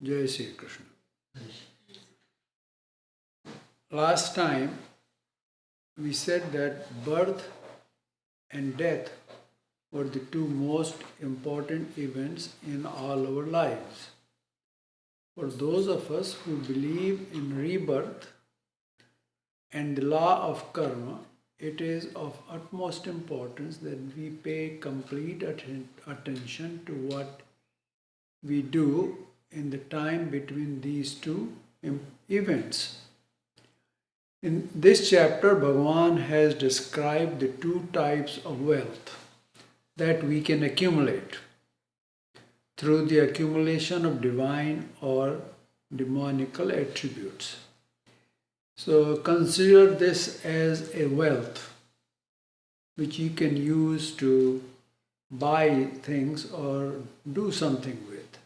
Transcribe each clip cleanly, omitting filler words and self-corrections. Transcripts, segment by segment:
Jai Sri Krishna. Last time we said that birth and death were the two most important events in all our lives. For those of us who believe in rebirth and the law of karma, it is of utmost importance that we pay complete attention to what we do in the time between these two events. In this chapter, Bhagavan has described the two types of wealth that we can accumulate through the accumulation of divine or demonical attributes. So consider this as a wealth which you can use to buy things or do something with.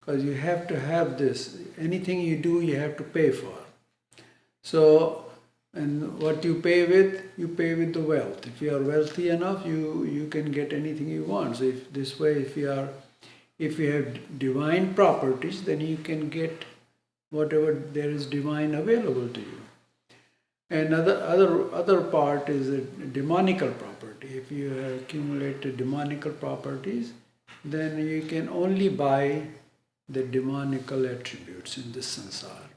Because you have to have this. Anything you do, you have to pay for. So, and what you pay with the wealth. If you are wealthy enough, you can get anything you want. So if this way, if you have divine properties, then you can get whatever there is divine available to you. And other part is a demonical property. If you have accumulated demonical properties, then you can only buy the demonical attributes in this sansar.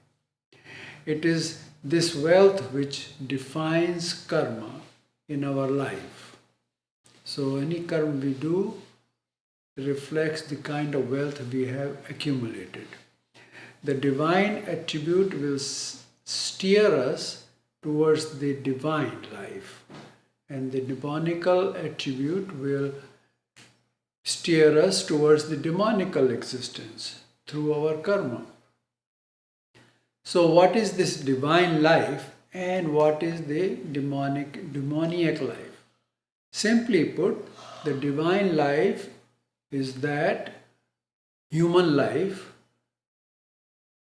It is this wealth which defines karma in our life. So any karma we do reflects the kind of wealth we have accumulated. The divine attribute will steer us towards the divine life, and the demonical attribute will steer us towards the demonical existence through our karma. So what is this divine life and what is the demoniac life? Simply put, the divine life is that human life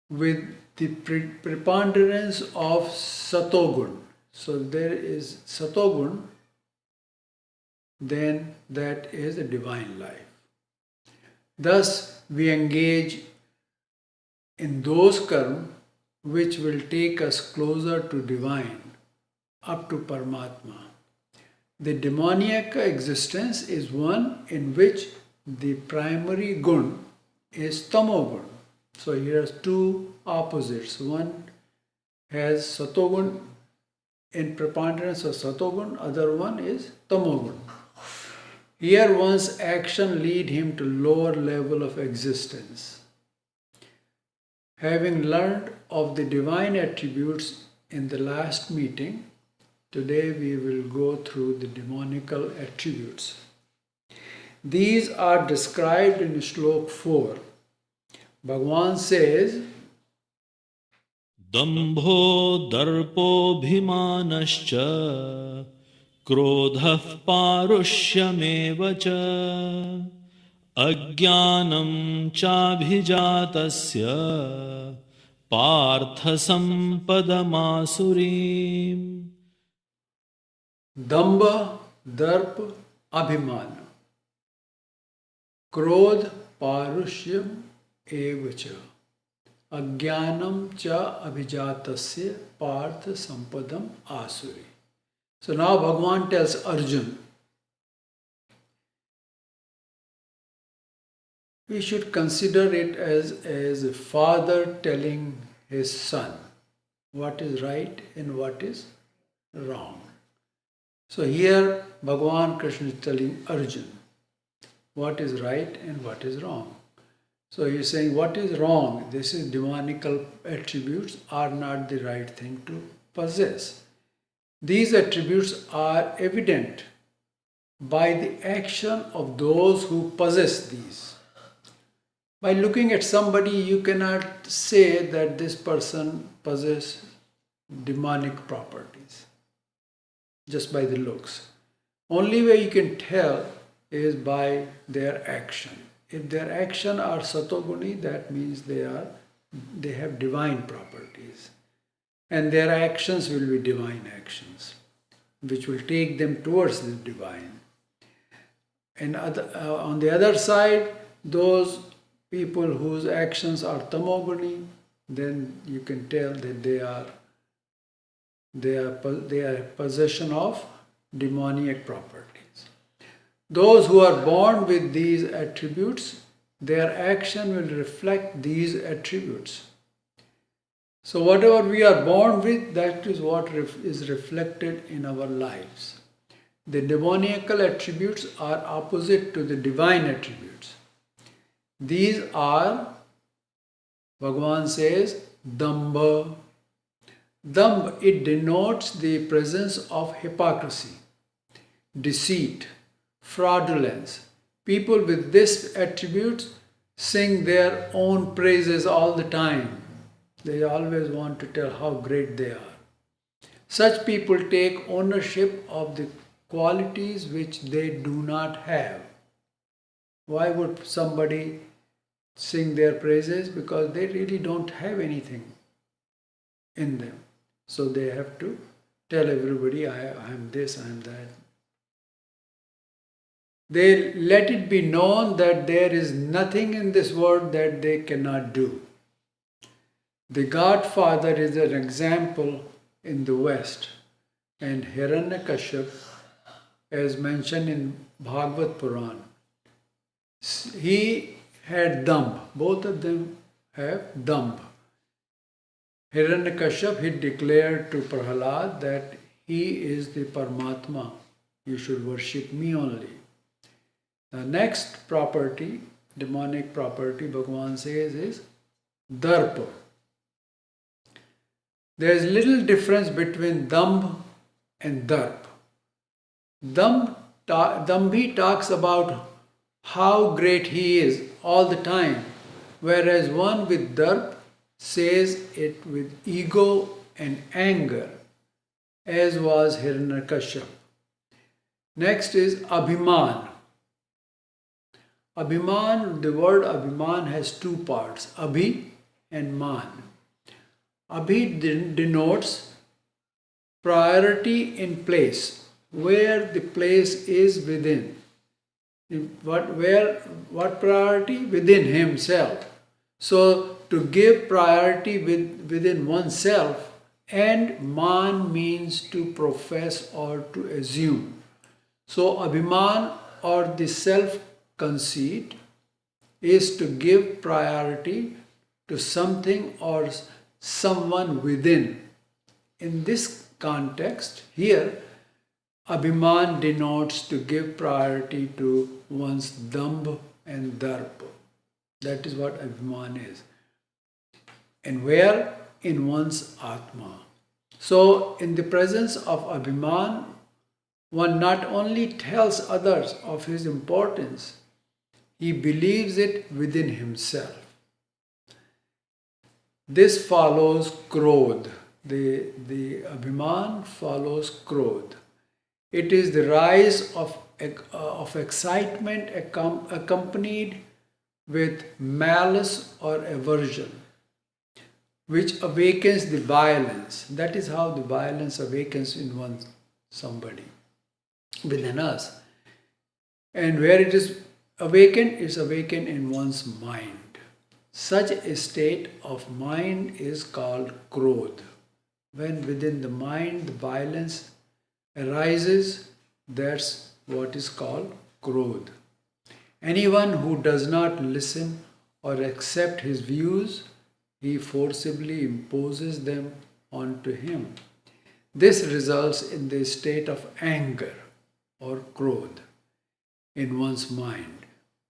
with the preponderance of satogun. So there is satogun, then that is a divine life. Thus we engage in those karma which will take us closer to divine, up to Paramatma. The demoniac existence is one in which the primary gun is tamogun. So here are two opposites. One has satogun in preponderance of satogun, other one is tamogun. Here one's action lead him to lower level of existence. Having learned of the divine attributes in the last meeting, today we will go through the demonical attributes. These are described in Shlok 4. Bhagavan says, Dambho darpo bhimanascha krodhah parushyameva Ajnanam chabhijatasya partha sampadamasurim. Damba, Darp, Abhimana, Krodh, Parushyam, Evacha, Ajnanam cha abhijatasya partha sampadam asuri. So now Bhagavan tells Arjuna, we should consider it as a father telling his son what is right and what is wrong. So here Bhagavan Krishna is telling Arjuna what is right and what is wrong. So he is saying what is wrong, this is demonical attributes are not the right thing to possess. These attributes are evident by the action of those who possess these. By looking at somebody, you cannot say that this person possesses demonic properties just by the looks. Only way you can tell is by their action. If their action are satoguni, that means they have divine properties. And their actions will be divine actions, which will take them towards the divine. And on the other side, those people whose actions are tamoguni, then you can tell that they are possession of demoniac properties. Those who are born with these attributes, their action will reflect these attributes. So whatever we are born with, that is what is reflected in our lives. The demoniacal attributes are opposite to the divine attributes. These are, Bhagavan says, dambha. Dambha, it denotes the presence of hypocrisy, deceit, fraudulence. People with this attributes sing their own praises all the time. They always want to tell how great they are. Such people take ownership of the qualities which they do not have. Why would somebody sing their praises? Because they really don't have anything in them. So they have to tell everybody, I am this, I am that. They let it be known that there is nothing in this world that they cannot do. The Godfather is an example in the West, and Hiranyakashipu, as mentioned in Bhagavad Puran, he had dambha. Both of them have dambha. Hiranyakashipu, he declared to Prahlad that he is the Paramatma. You should worship me only. The next property, demonic property, Bhagavan says is darpa. There is little difference between dambha and darp. Dambhi talks about how great he is all the time, whereas one with darp says it with ego and anger, as was Hiranyakashipu. Next is abhiman. Abhiman, the word abhiman has two parts, abhi and man. Abhi denotes priority in place, where the place is within. What priority? Within himself. So to give priority within oneself, and man means to profess or to assume. So abhiman, or the self-conceit, is to give priority to something or someone within. In this context, here, abhiman denotes to give priority to one's dambha and darpa. That is what abhiman is. And where? In one's atma. So, in the presence of abhiman, one not only tells others of his importance, he believes it within himself. This follows krodh. The abhiman follows krodh. It is the rise of excitement accompanied with malice or aversion, which awakens the violence. That is how the violence awakens in somebody, within us. And where it is awakened in one's mind. Such a state of mind is called krodh. When within the mind the violence arises, that's what is called krodh. Anyone who does not listen or accept his views, he forcibly imposes them onto him. This results in the state of anger or krodh in one's mind.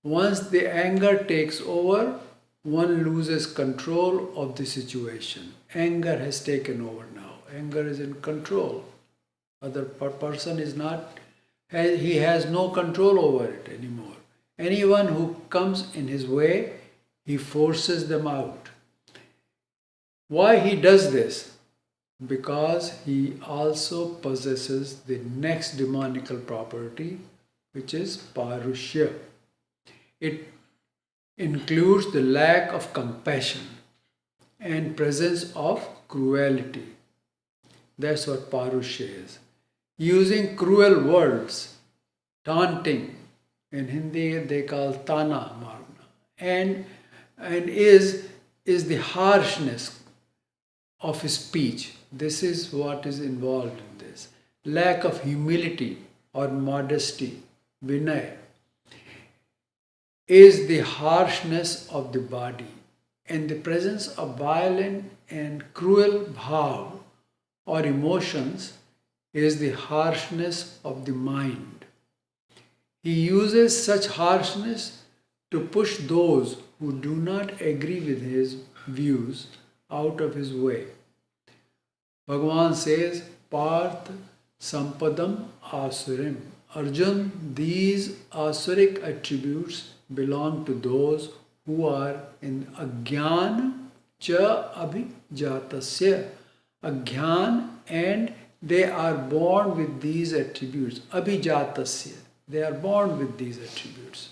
Once the anger takes over, one loses control of the situation. Anger has taken over now. Anger is in control. Other person is not, he has no control over it anymore. Anyone who comes in his way, he forces them out. Why he does this? Because he also possesses the next demonical property, which is parushya. It includes the lack of compassion and presence of cruelty. That's what parushya is. Using cruel words, taunting, in Hindi they call tana marna, and and is the harshness of speech. This is what is involved in this. Lack of humility or modesty, vinay, is the harshness of the body, and the presence of violent and cruel bhav or emotions is the harshness of the mind. He uses such harshness to push those who do not agree with his views out of his way. Bhagavan says, Parth Sampadam Asurim. Arjun, these asuric attributes belong to those who are in Agyan cha abhijatasya. Agyan, and they are born with these attributes. Abhijatasya. They are born with these attributes.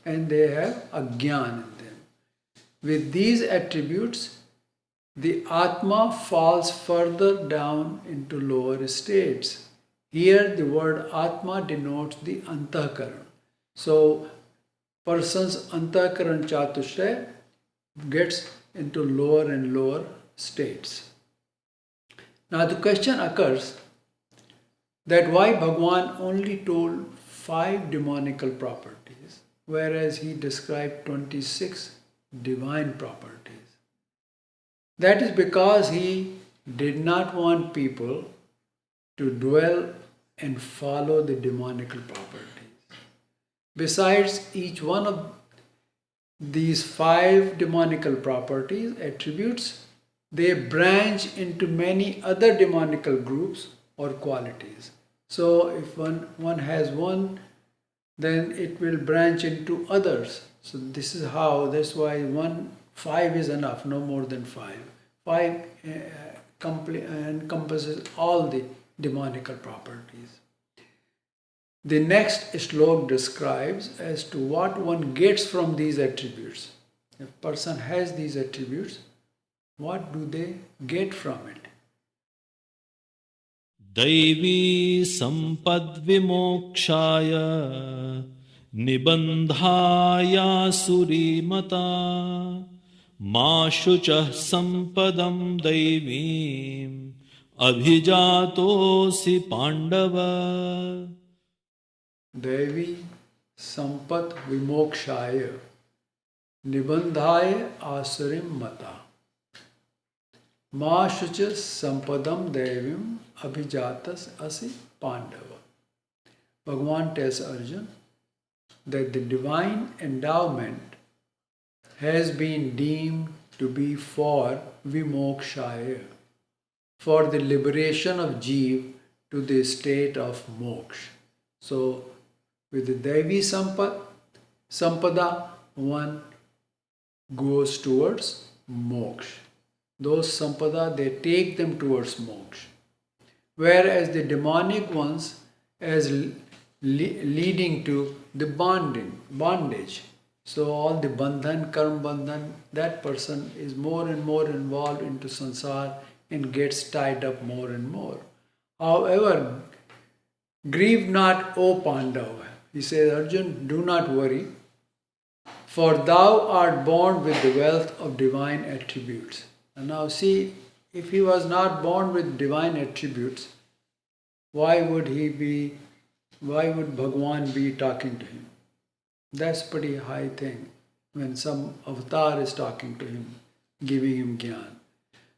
And they have Agyan in them. With these attributes, the Atma falls further down into lower states. Here the word Atma denotes the Antahkaran. So, person's Antahkaran Chatushraya gets into lower and lower states. Now the question occurs that why Bhagavan only told 5 demonical properties, whereas he described 26 divine properties. That is because he did not want people to dwell and follow the demonical properties. Besides, each one of these 5 demonical properties, attributes, they branch into many other demonical groups or qualities. So if one has one, then it will branch into others. So this is how, that's why 5 is enough, no more than 5. 5 encompasses all the demonical properties. The next slok describes as to what one gets from these attributes. If a person has these attributes, what do they get from it? दैवी सम्पद्विमोक्षाय निबन्धायासुरीमता मा शुचः सम्पदं दैवीम् अभिजातोऽसि Pandava. Devi Sampat Vimokshaya Nibandhaya Asurim Mata Ma Shucha Sampadam Devim Abhijatas Asi Pandava. Bhagavan tells Arjuna that the divine endowment has been deemed to be for Vimokshaya, for the liberation of Jeev to the state of moksha. So, with the Devi Sampada, one goes towards moksha. Those Sampada, they take them towards moksha. Whereas the demonic ones, as leading to the bondage. So all the bandhan, karma bandhan, that person is more and more involved into sansar and gets tied up more and more. However, grieve not, O Pandava. He says, Arjun, do not worry, for thou art born with the wealth of divine attributes. And now see, if he was not born with divine attributes, why would Bhagavan be talking to him? That's pretty high thing when some avatar is talking to him, giving him jnana.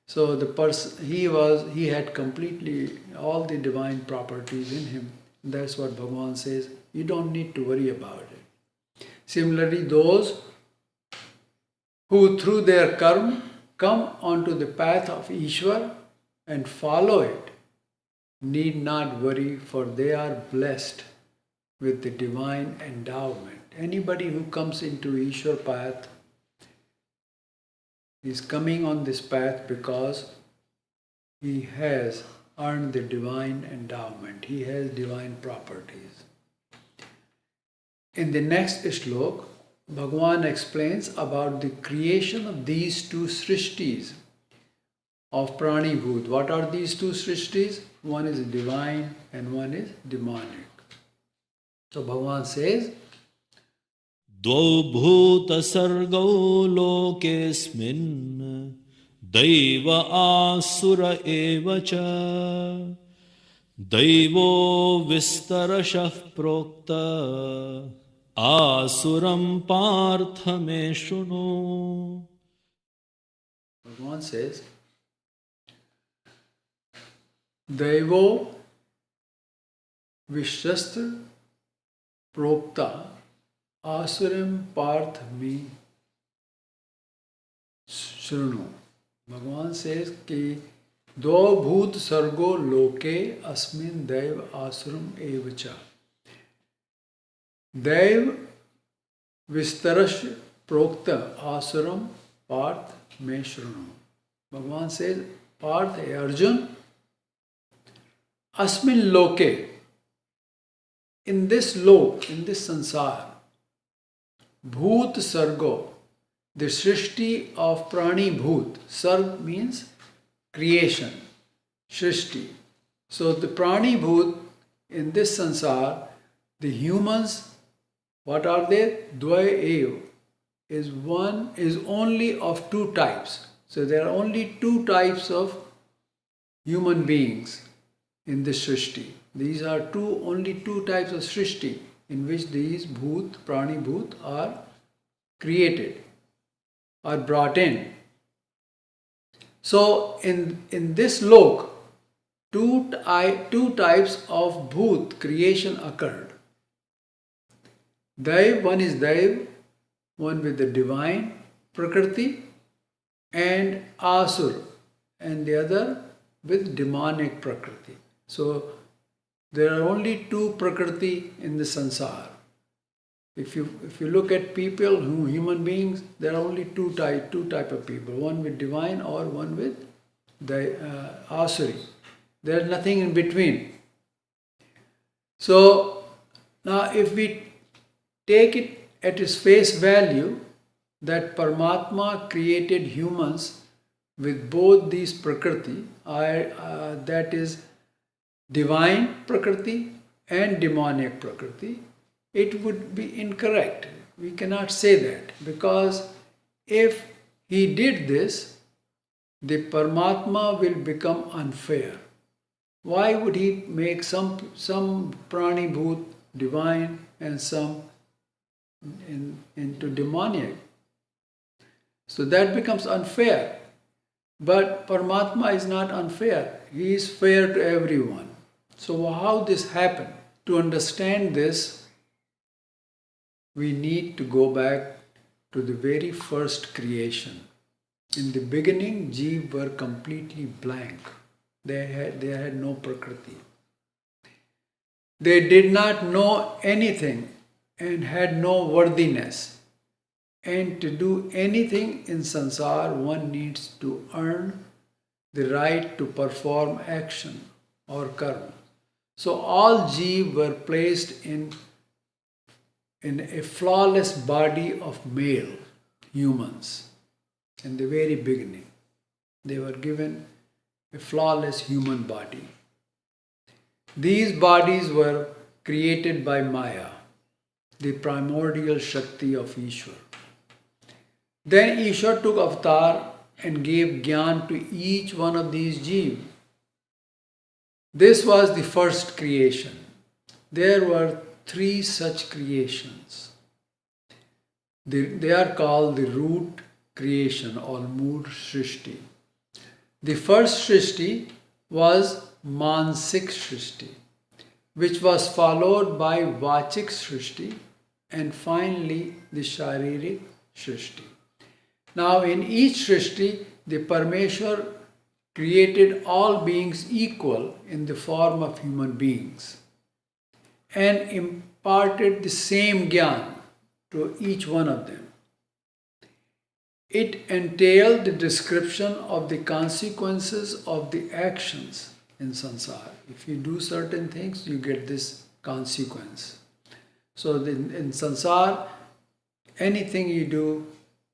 So the person, he had completely all the divine properties in him. That's what Bhagavan says, you don't need to worry about it. Similarly, those who through their karma come onto the path of Ishwar and follow it need not worry, for they are blessed with the divine endowment. Anybody who comes into Ishwar path is coming on this path because he has earned the divine endowment. He has divine properties. In the next slok, Bhagavan explains about the creation of these 2 srishtis of Prani Bhut. What are these 2 srishtis? One is divine and one is demonic. So Bhagavan says, द्वौ भूतसर्गौ लोकेऽस्मिन् दैव आसुर एव च दैवो विस्तरशः प्रोक्त आसुरं पार्थ मे शृणु. Bhagavan says, Daivo Vishastra Prokta Asuram Parth me Shrunu. Bhagavan says कि दो भूत सर्गो लोके अस्मिन दैव आसुरम एवच. दैव विस्तरश प्रोक्त आसुरम पार्थ में शृणु. Bhagavan says, Parth, Arjun, अस्मिन लोके, in this lok, in this sansar, bhoot sargo, the shrishti of prani bhoot. Sarg means creation, shrishti. So the prani bhoot in this sansar, the humans, what are they? Dvaya is only of two types. So there are only two types of human beings in this shrishti. These are only two types of shrishti in which these bhoot, prani bhoot are created, are brought in. So in this lok, two types of bhoot creation occurred. Daiv, one is Daiv, one with the divine Prakriti, and Asur, and the other with demonic Prakriti. So there are only two Prakriti in the sansar. If you look at people, human beings, there are only two type of people, one with divine or one with the Asuri. There is nothing in between. So now if we take it at its face value, that Paramatma created humans with both these Prakriti, that is divine Prakriti and demonic Prakriti, it would be incorrect. We cannot say that, because if he did this, the Paramatma will become unfair. Why would he make some prani bhoot divine and some into demoniac? So that becomes unfair. But Paramatma is not unfair. He is fair to everyone. So how this happened? To understand this, we need to go back to the very first creation. In the beginning, Jeev were completely blank. They had no Prakriti. They did not know anything and had no worthiness. And to do anything in sansar, one needs to earn the right to perform action or karma. So all Jeev were placed in a flawless body of male humans. In the very beginning, they were given a flawless human body. These bodies were created by Maya, the primordial Shakti of Ishwar. Then Ishwar took avatar and gave Gyan to each one of these Jeev. This was the first creation. There were 3 such creations. They are called the root creation or mood Shrishti. The first Shrishti was Mansik Shrishti, which was followed by Vachik Shrishti, and finally the Sharirik Shrishti. Now in each Shrishti, the Parmeshwar created all beings equal in the form of human beings and imparted the same Gyan to each one of them. It entailed the description of the consequences of the actions in sansar. If you do certain things, you get this consequence. So in sansar, anything you do,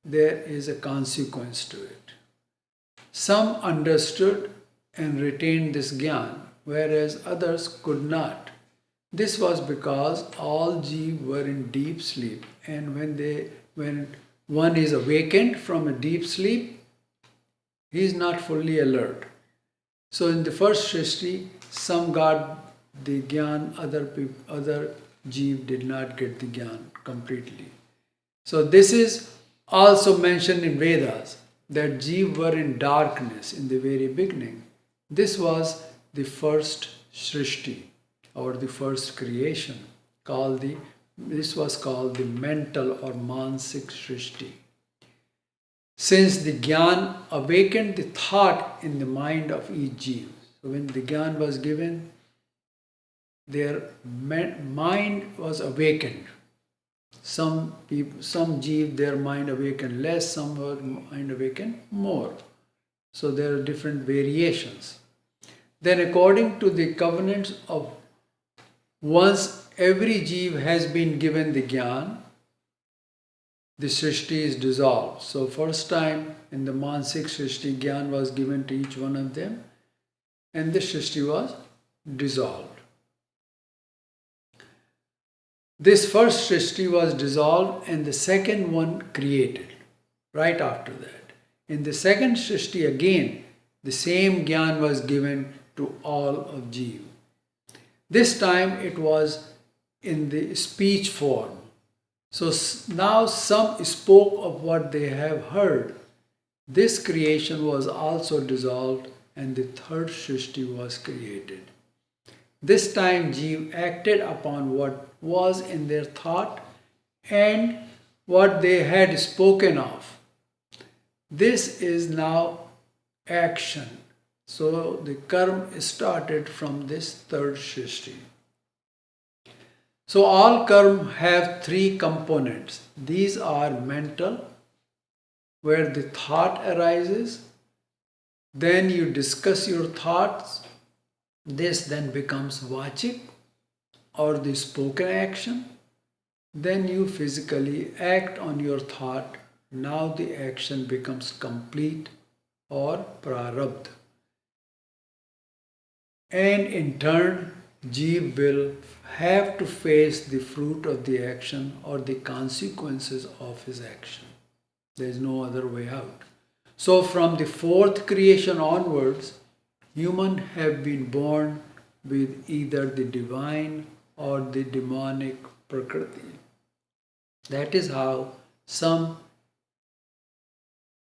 there is a consequence to it. Some understood and retained this Gyan, whereas others could not. This was because all Jeev were in deep sleep, and when one is awakened from a deep sleep, he is not fully alert. So in the first Srishti, some got the Gyan, other Jeev did not get the Gyan completely. So this is also mentioned in Vedas that Jeev were in darkness in the very beginning. This was the first Srishti or the first creation. This was called the mental or Mansik Srishti. Since the Gyan awakened the thought in the mind of each Jeev. So when the Gyan was given, their mind was awakened. Some Jeev, their mind awakened less, some mind awakened more. So there are different variations. Then according to the covenants of once every Jeev has been given the Gyan, the Srishti is dissolved. So first time in the Mansik Srishti, Gyan was given to each one of them and the Srishti was dissolved. This first Srishti was dissolved and the second one created right after that. In the second Srishti again, the same Gyan was given to all of Jeev. This time it was in the speech form. So now some spoke of what they have heard. This creation was also dissolved and the third Srishti was created. This time Jeev acted upon what was in their thought and what they had spoken of. This is now action. So the karma started from this third Srishti. So all karma have three components. These are mental, where the thought arises. Then you discuss your thoughts. This then becomes vachik or the spoken action. Then you physically act on your thought. Now the action becomes complete or prarabdha. And in turn, Jeev will have to face the fruit of the action or the consequences of his action. There is no other way out. So from the fourth creation onwards, humans have been born with either the divine or the demonic prakriti. That is how some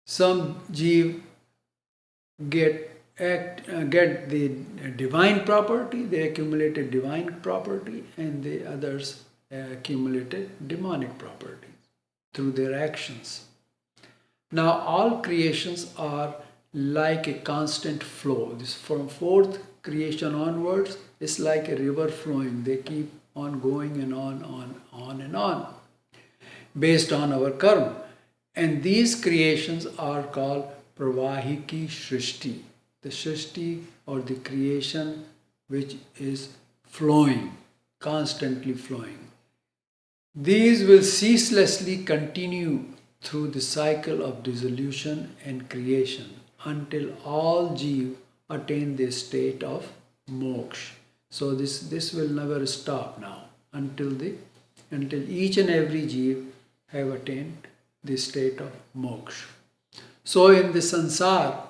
Jeev get the divine property, they accumulated divine property, and the others accumulated demonic property through their actions. Now all creations are like a constant flow. This from fourth creation onwards is like a river flowing. They keep on going and on and on based on our karma. And these creations are called Pravahiki Srishti. The Srishti or the creation which is flowing, constantly flowing. These will ceaselessly continue through the cycle of dissolution and creation until all Jeev attain the state of moksha. So this will never stop now until each and every Jeev have attained the state of moksha. So in the sansar,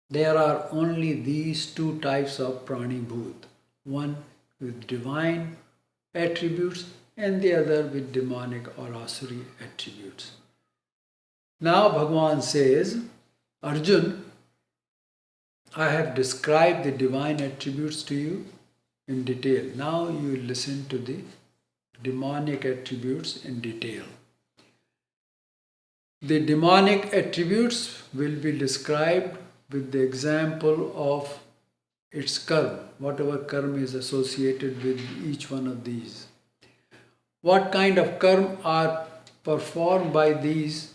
there are only these two types of prani bhut, one with divine attributes and the other with demonic or asuri attributes. Now Bhagavan says, Arjun, I have described the divine attributes to you in detail. Now you listen to the demonic attributes in detail. The demonic attributes will be described with the example of its karma, whatever karma is associated with each one of these. What kind of karma are performed by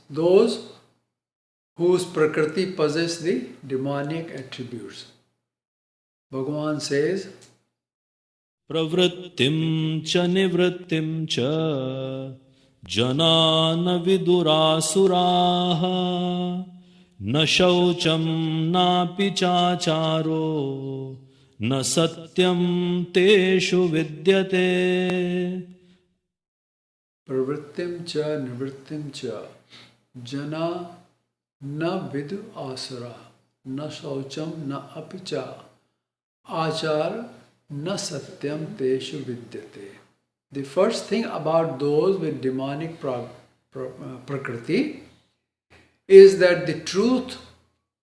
those whose prakriti possess the demonic attributes? Bhagavan says, Pravrittim cha nivrittim cha janana vidurasuraha na shaucham na pichacharo न सत्यं तेषु विद्यते. Pravrittim cha nivrittim cha jana na vidu asura na shaucham na apicha achar na satyam teshu vidyate. The first thing about those with demonic prakriti is that the truth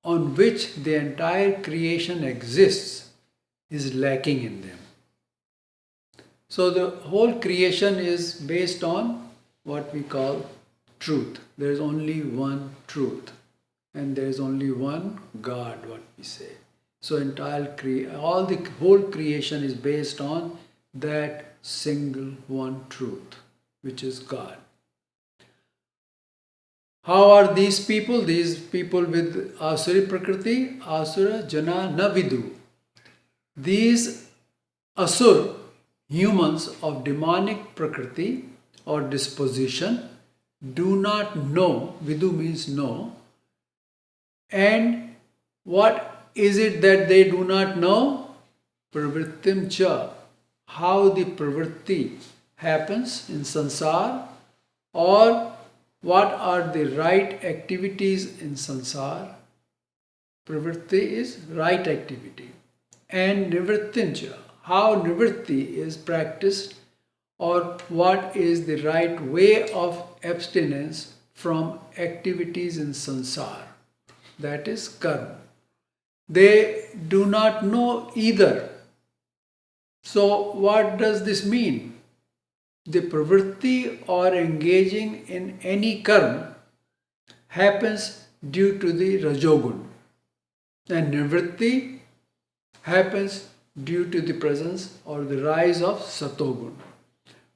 on which the entire creation exists is lacking in them. So the whole creation is based on what we call truth. There is only one truth, and there is only one God, what we say. So all the whole creation is based on that single one truth, which is God. How are these people? These people with Asuri Prakriti, Asura Jana Navidu. These Asur, humans of demonic Prakriti or disposition, do not know, Vidu means know, and what is it that they do not know? Pravrittim cha, how the pravritti happens in sansar, or what are the right activities in sansar. Pravritti is right activity. And nivrittincha, how nivritti is practiced, or what is the right way of abstinence from activities in sansar. That is karma. They do not know either. So what does this mean? The pravritti or engaging in any karma happens due to the rajogun, and nivritti happens due to the presence or the rise of satogun.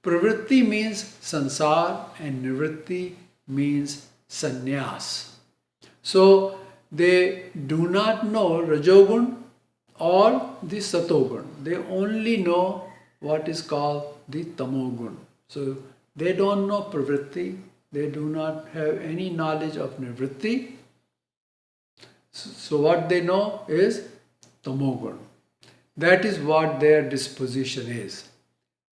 Pravritti means sansar and nivritti means sannyas. So they do not know rajogun or the satogun. They only know what is called the tamogun. So they don't know pravritti, they do not have any knowledge of nivritti. So what they know is tamogun. That is what their disposition is.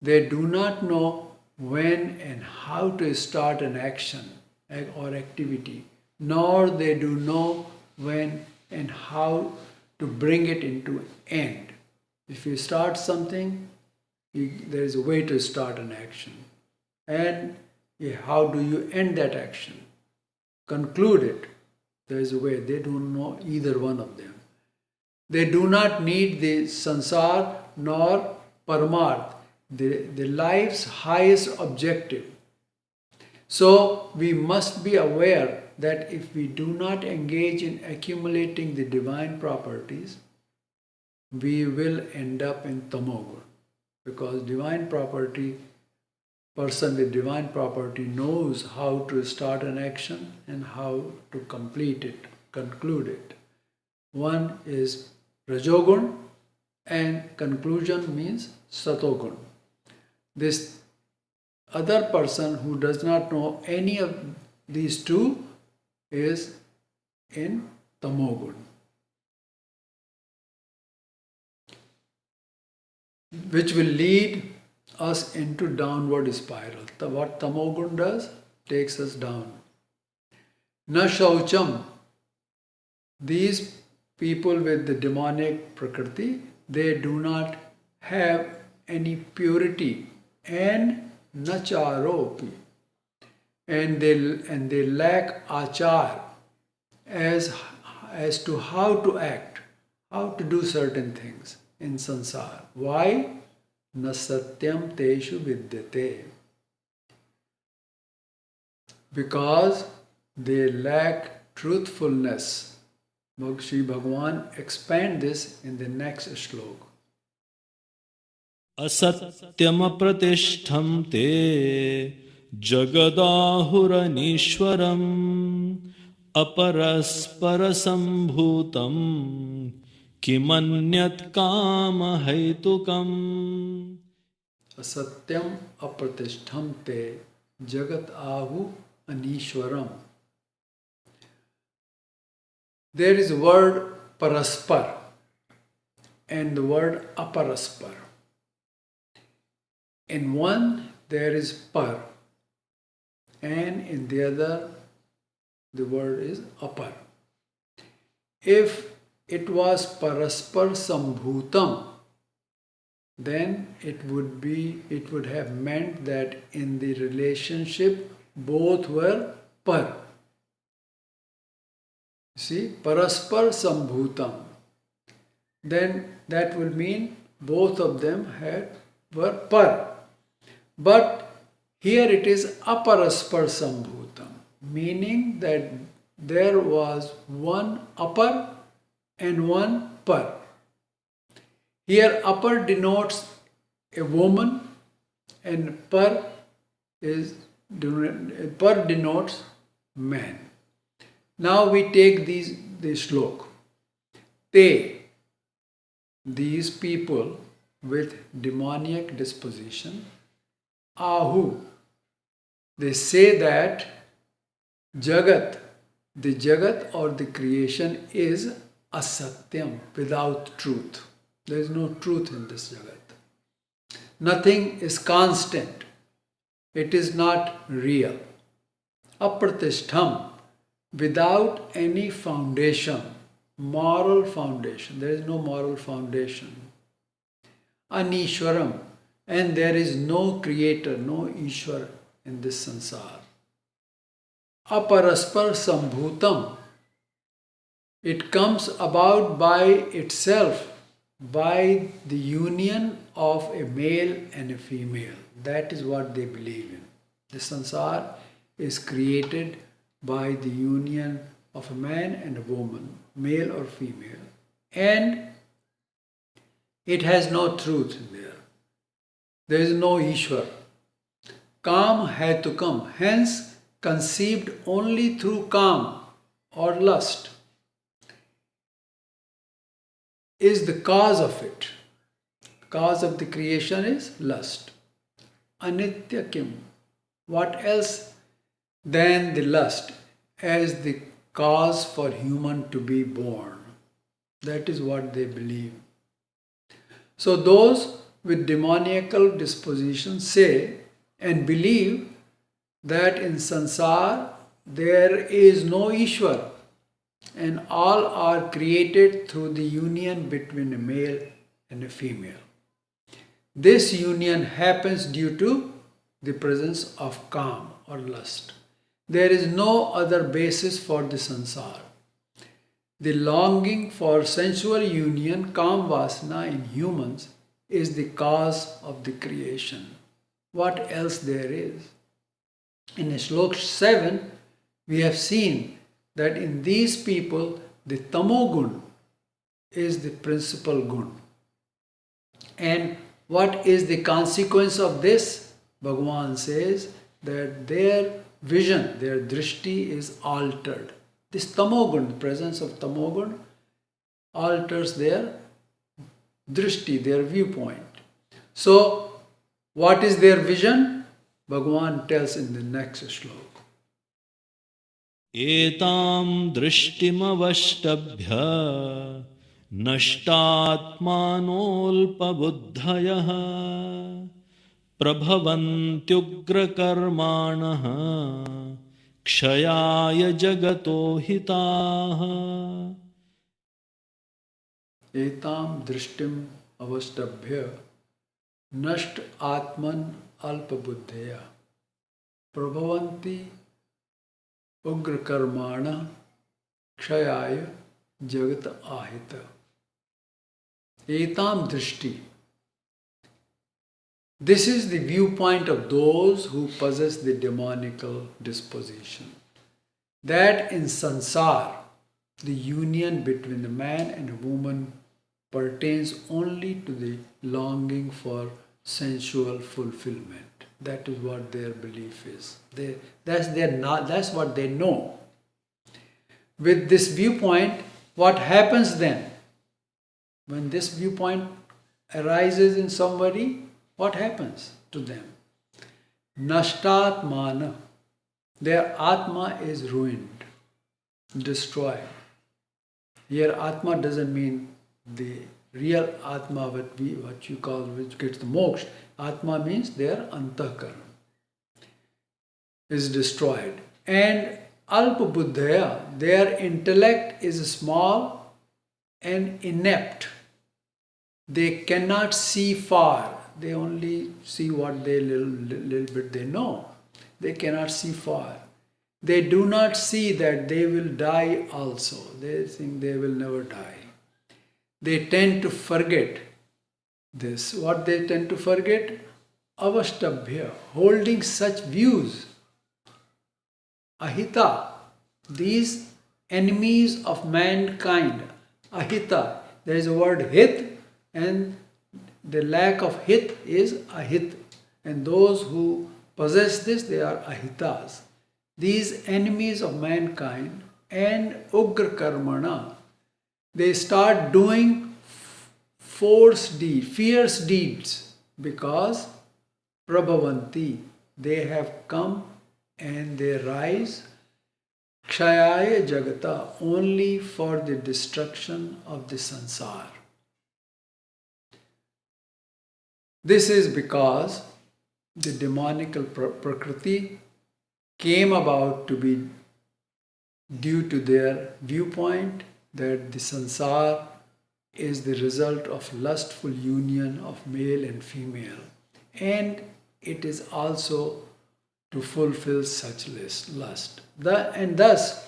They do not know when and how to start an action or activity, nor they do know when and how to bring it into end. If you start something, there is a way to start an action. And how do you end that action? Conclude it. There is a way. They don't know either one of them. They do not need the sansar nor paramarth, the life's highest objective. So we must be aware that if we do not engage in accumulating the divine properties, we will end up in tamogun. Because person with divine property knows how to start an action and how to complete it, conclude it. One is rajogun and conclusion means satogun. This other person who does not know any of these two is in tamogun, which will lead us into downward spiral. What tamogun does takes us down. Na shaucham, these people with the demonic prakriti, they do not have any purity, and nacharopi, and they lack achar as to how to act, how to do certain things in sansar. Why? Na satyam teshu vidyate. Because they lack truthfulness. Shri Bhagavan expand this in the next shloka. असत्यमप्रतिष्ठं ते जगदाहुरनीश्वरम् अपरस्परसम्भूतं किमन्यत् कामहैतुकम्. Asatyam apratishtham te jagat ahu anishwaram. There is a word paraspar. and the word aparaspar. In one there is par, and in the other the word is apar. If it was paraspar sambhutam, then it would have meant that in the relationship both were par. See, paraspar sambhutam. Then that will mean both of them were par. But here it is aparaspar sambhutam, meaning that there was one apar and one par. Here apar denotes a woman and par denotes man. Now we take the shlok. These people with demoniac disposition, ahu, they say that jagat, the jagat or the creation is asatyam, without truth. There is no truth in this jagat. Nothing is constant. It is not real. Apratishtham, without any foundation, moral foundation. There is no moral foundation. Anishwaram, and there is no creator, no Ishwar in this sansar. Aparaspar sambhutam, it comes about by itself, by the union of a male and a female. That is what they believe in. The sansar is created by the union of a man and a woman, male or female, and it has no truth in there. There is no Ishwar. Kam hai to come, hence conceived only through kam or lust is the cause of it. Cause of the creation is lust. Anitya kim, what else than the lust as the cause for human to be born? That is what they believe. So those with demoniacal disposition say and believe that in sansar there is no Ishwar and all are created through the union between a male and a female. This union happens due to the presence of kam or lust. There is no other basis for the sansar. The longing for sensual union, kam vasana in humans, is the cause of the creation. What else there is? In Shlok 7, we have seen that in these people, the tamogun is the principal gun. And what is the consequence of this? Bhagavan says that their vision, their drishti is altered. This tamogun, the presence of tamogun, alters their drishti, their viewpoint. So, what is their vision? Bhagavan tells in the next shlok. एतां दृष्टिमवष्टभ्य नष्टात्मानोऽल्पबुद्धयः प्रभवन्त्युग्रकर्माणः क्षयाय जगतो हिताः. एताम दृष्टिम अवष्टभ्य नष्ट आत्मन अल्पबुद्धया प्रभवन्ति उग्रकर्माण क्षयाय जगत आहित. Etam drishti. This is the viewpoint of those who possess the demonical disposition. That in sansar, the union between a man and a woman pertains only to the longing for sensual fulfillment. That is what their belief is. That's what they know. With this viewpoint, what happens then? When this viewpoint arises in somebody, what happens to them? Nashtatmana. Their atma is ruined, destroyed. Here atma doesn't mean the real Atma, what you call, which gets the moksha. Atma means their antahkaran is destroyed. And alpa buddhaya, their intellect is small and inept. They cannot see far. They only see what they little bit they know. They cannot see far. They do not see that they will die also. They think they will never die. They tend to forget this. What they tend to forget? Avashtabhya, holding such views. Ahita, these enemies of mankind. Ahita, there is a word hit, and the lack of hit is ahit. And those who possess this, they are ahitas. These enemies of mankind and ugra karmana, they start doing fierce deeds because prabhavanti, they have come and they rise kshayaya jagata, only for the destruction of the sansar. This is because the demonical prakriti came about to be due to their viewpoint that the sansar is the result of lustful union of male and female, and it is also to fulfill such lust. And thus,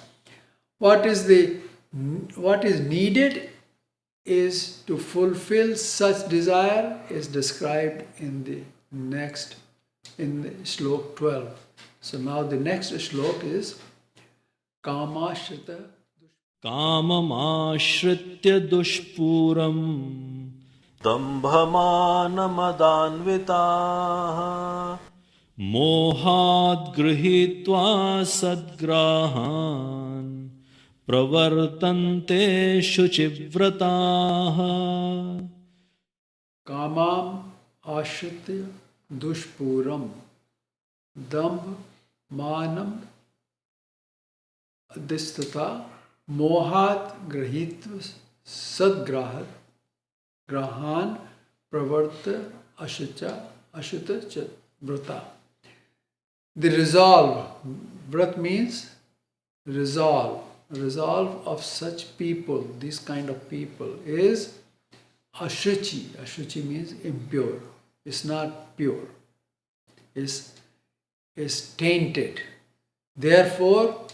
what is needed is to fulfill such desire is described in the slok 12. So now the next slok is Kamashrita. काममाश्रित्य दुष्पूरम् दम्भमानमदान्विताः मोहाद् गृहीत्वा सद्ग्राहान् प्रवर्तन्ते शुचिव्रताः Kamam ashritya dushpuram dambh manam adistata mohat grahitva sadgrahan pravarta ashita vrata. The resolve, vrat means resolve of such people, this kind of people is ashuchi. Ashuchi means impure. It's not pure. It's tainted. Therefore,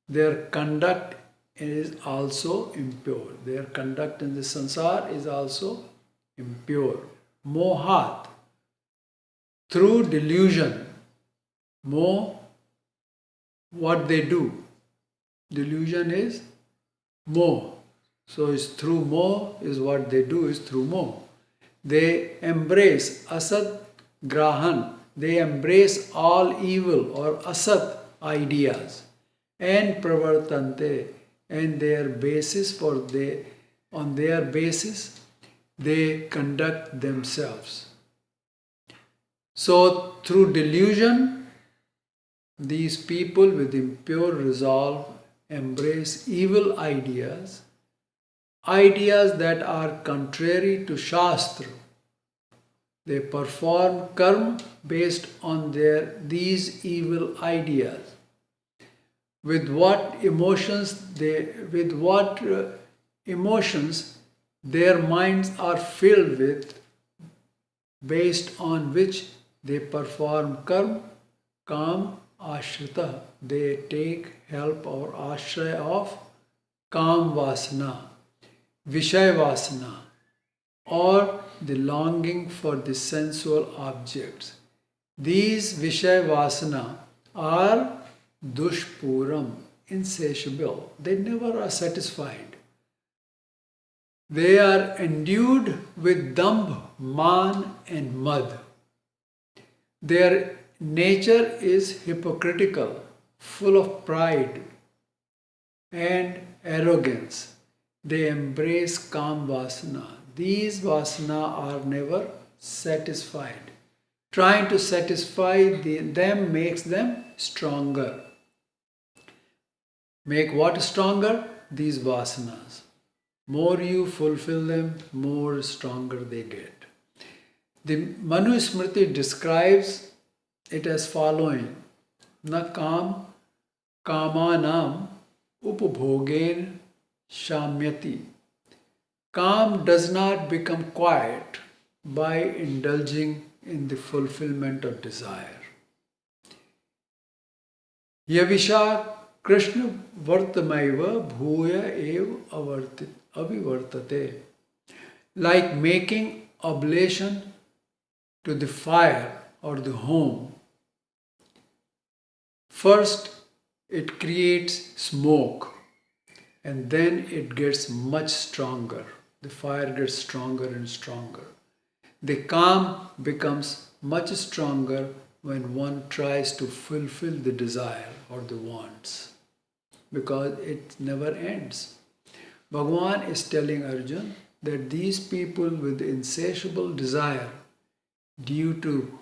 their conduct is also impure. Their conduct in the sansar is also impure. Mohat, through delusion. Moh, what they do. Delusion is moh. So it's through moh is what they do is through moh. They embrace asad grahan. They embrace all evil or asat ideas and pravartante, and their basis on their basis they conduct themselves. So through delusion, these people with impure resolve embrace evil ideas that are contrary to Shastra. They perform karma based on these evil ideas. With what emotions their minds are filled with, based on which they perform karma, kam ashrita. They take help or ashraya of kam vasana, vishay vasana, or the longing for the sensual objects. These vishay vasana are dushpuram, insatiable. They never are satisfied. They are endued with dambh, man and mad. Their nature is hypocritical, full of pride and arrogance. They embrace kam vasana. These vasana are never satisfied. Trying to satisfy them makes them stronger. Make what stronger? These vasanas. more you fulfill them, more stronger they get. The Manu Smriti describes it as following: Na kam kamanam upbhogen shamyati. Calm does not become quiet by indulging in the fulfillment of desire. Yavisha Krishna Vartamaiva Bhuya Ev Avivartate. Like making oblation to the fire or the home, first it creates smoke and then it gets much stronger. The fire gets stronger and stronger. The calm becomes much stronger when one tries to fulfill the desire or the wants, because it never ends. Bhagavan is telling Arjun that these people with insatiable desire, due to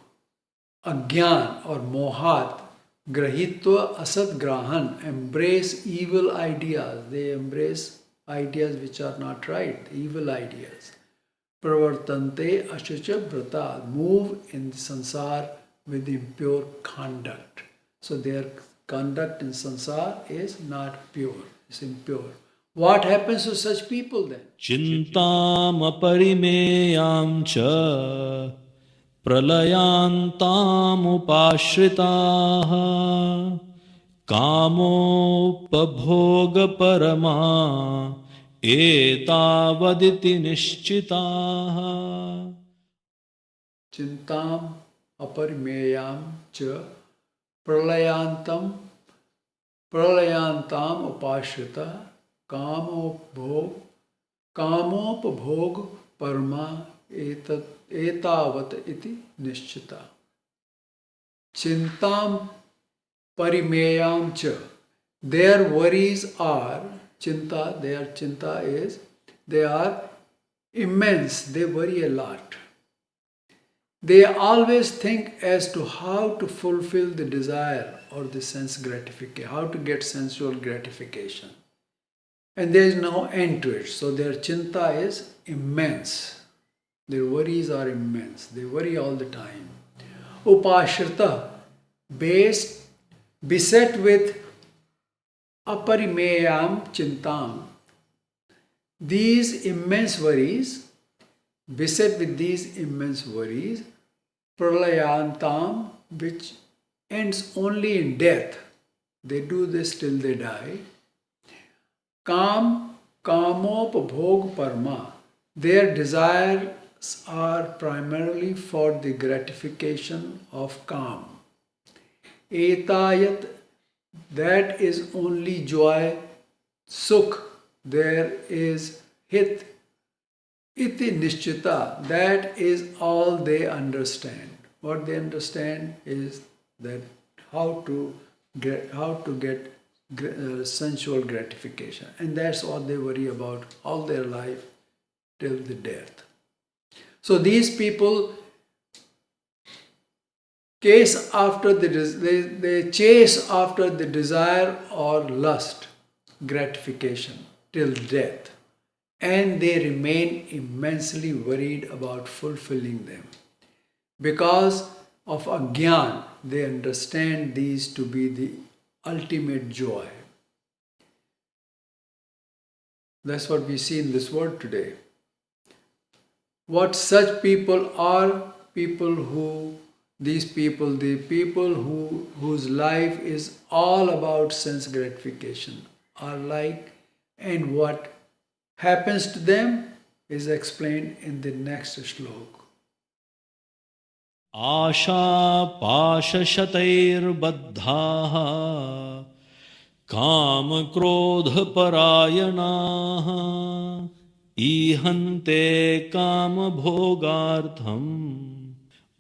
agyan or mohat, grahitva asat grahan, embrace evil ideas. They embrace ideas which are not right, evil ideas. Pravartante ashucha vrata, move in the sansar with impure conduct. So their conduct in sansar is not pure, it's impure. What happens to such people then? Chintam aparimeyam cha pralayantam upashritaha kamopabhoga parama etavaditi nishchitaha. Chintam aparimeyam cha pralayantam upashrita kamopabhog parma etavat iti nishchita. Chintam parimeyam cha. Their worries are chinta, they are immense, they worry a lot. They always think as to how to fulfill the desire or the sense gratification, how to get sensual gratification. And there is no end to it. So their chinta is immense. Their worries are immense. They worry all the time. Upashrita, beset with aparimeyam chintam. These immense worries, beset with these immense worries, pralayantam, which ends only in death. They do this till they die. Kamopabhog parma. Their desires are primarily for the gratification of kam. Etayat, that is only joy. Sukh, there is hit. Iti nishchita, that is all they understand. What they understand is that how to get sensual gratification, and that's what they worry about all their life till the death. So these people chase after they chase after the desire or lust, gratification till death, and they remain immensely worried about fulfilling them. Because of agyan, they understand these to be the ultimate joy. That's what we see in this world today. What such people are, the people whose life is all about sense gratification are like, and what happens to them is explained in the next shloka. Asha pasha shatair baddhaha काम क्रोध परायणाः ईहन्ते काम भोगार्थम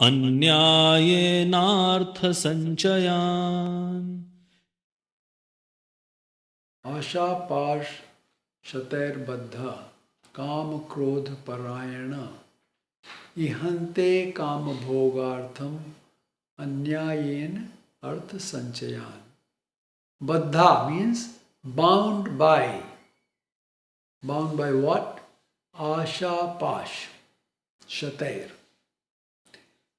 अन्यायेनार्थ संचयान्. आशा पाश शतैर बद्धा काम क्रोध परायण इहन्ते काम भोगार्थम अन्यायेन अर्थ संचयान. Baddha means bound by. Bound by what? Asha Pash, Shatair.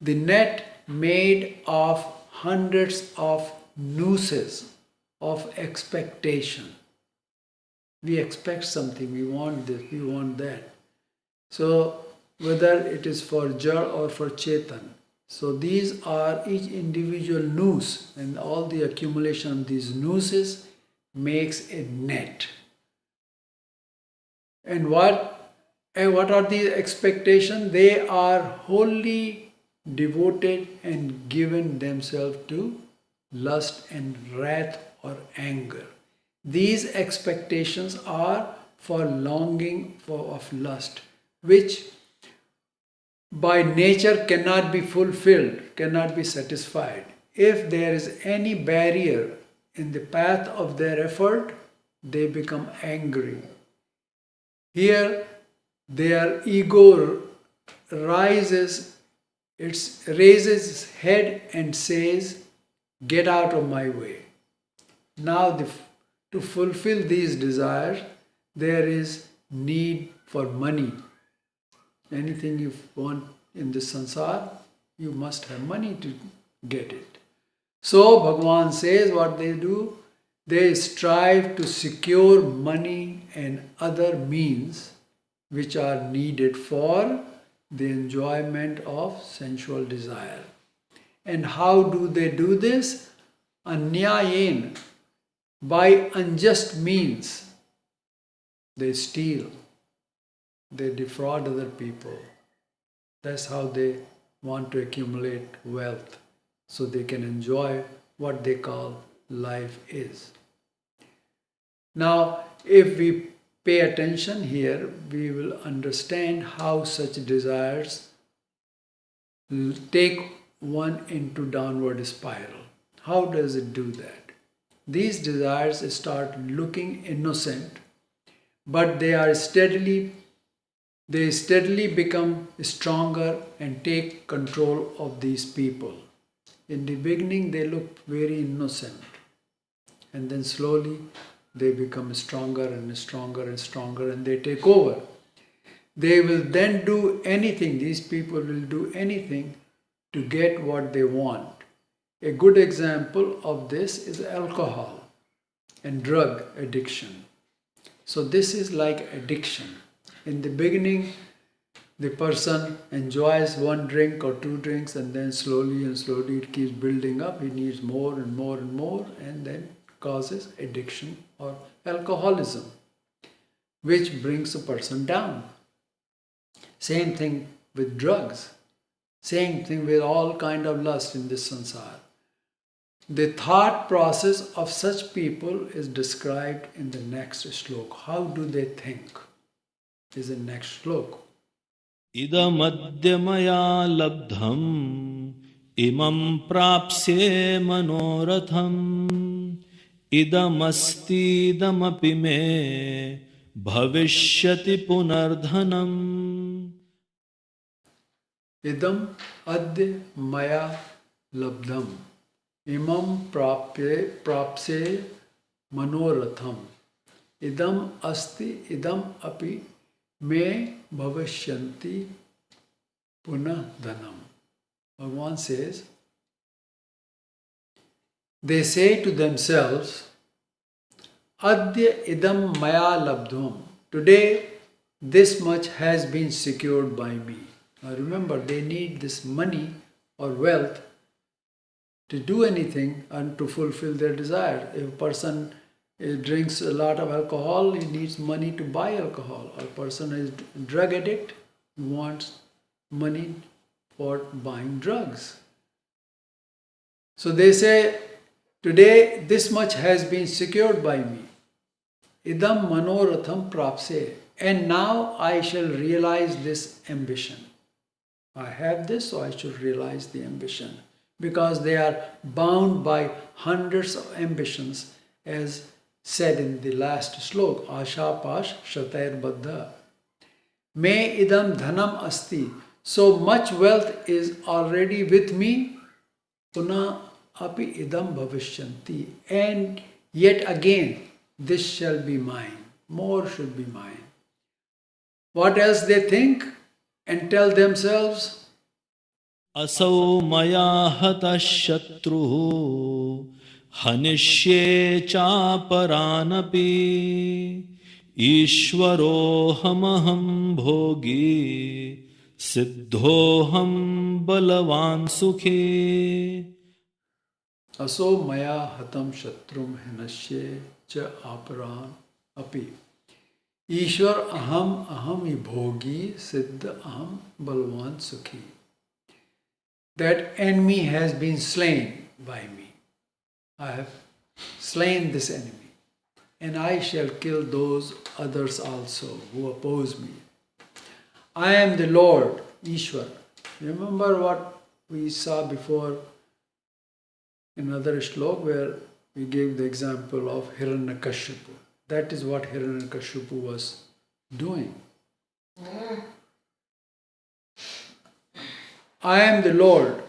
The net made of hundreds of nooses of expectation. We expect something, we want this, we want that. So, whether it is for Jal or for Chetan. So, these are each individual noose, and all the accumulation of these nooses makes a net. And what are the expectations? They are wholly devoted and given themselves to lust and wrath or anger. These expectations are for longing of lust, which by nature cannot be fulfilled, cannot be satisfied. If there is any barrier in the path of their effort, they become angry. Here, their ego raises its head and says, "Get out of my way." Now, to fulfill these desires, there is need for money. Anything you want in this sansar, you must have money to get it. So, Bhagavan says what they do, they strive to secure money and other means which are needed for the enjoyment of sensual desire. And how do they do this? Anyayen, by unjust means. They steal, they defraud other people. That's how they want to accumulate wealth, so they can enjoy what they call life is. Now, if we pay attention here, we will understand how such desires take one into downward spiral. How does it do that? These desires start looking innocent, but they steadily become stronger and take control of these people. In the beginning, they look very innocent, and then slowly they become stronger and stronger and stronger, and they take over. They will then do anything, these people will do anything to get what they want. A good example of this is alcohol and drug addiction. So this is like addiction. In the beginning, the person enjoys one drink or two drinks, and then slowly and slowly it keeps building up. He needs more and more and more, and then causes addiction or alcoholism, which brings a person down. Same thing with drugs. Same thing with all kind of lust in this sansar. The thought process of such people is described in the next slok. How do they think? Is the next slok. Idamadya maya labdham imam prapsye manoratham idamasti idamapi me bhavishyati punardhanam. Idam adya maya labdham imam prapse manoratham idam asti idam api me bhavashyanti punah dhanam. Bhagavan says, they say to themselves, Adya idam maya labdham. Today, this much has been secured by me. Now remember, they need this money or wealth to do anything and to fulfill their desire. If a person drinks a lot of alcohol, he needs money to buy alcohol. Or a person is drug addict, he wants money for buying drugs. So they say, today this much has been secured by me. Idam manoratham prapse. And now I shall realize this ambition. I have this, so I should realize the ambition. Because they are bound by hundreds of ambitions, as said in the last slok, Asha Pash Shatair Baddha. Me idam dhanam asti. So much wealth is already with me. Puna api idam bhavishyanti. And yet again, this shall be mine. More should be mine. What else they think and tell themselves? असौ मया हतः शत्रुः हनिष्ये चापरानपि ईश्वरोऽहमहं भोगी सिद्धोऽहं बलवान् सुखी. Aso maya hatam shatrum hinasye cha aparan api. Ishwar aham aham bhogi siddha aham balwan sukhi. That enemy has been slain by me. I have slain this enemy, and I shall kill those others also who oppose me. I am the Lord, Ishwar. Remember what we saw before in another shlok where we gave the example of Hiranyakashipu. That is what Hiranyakashipu was doing. I am the Lord.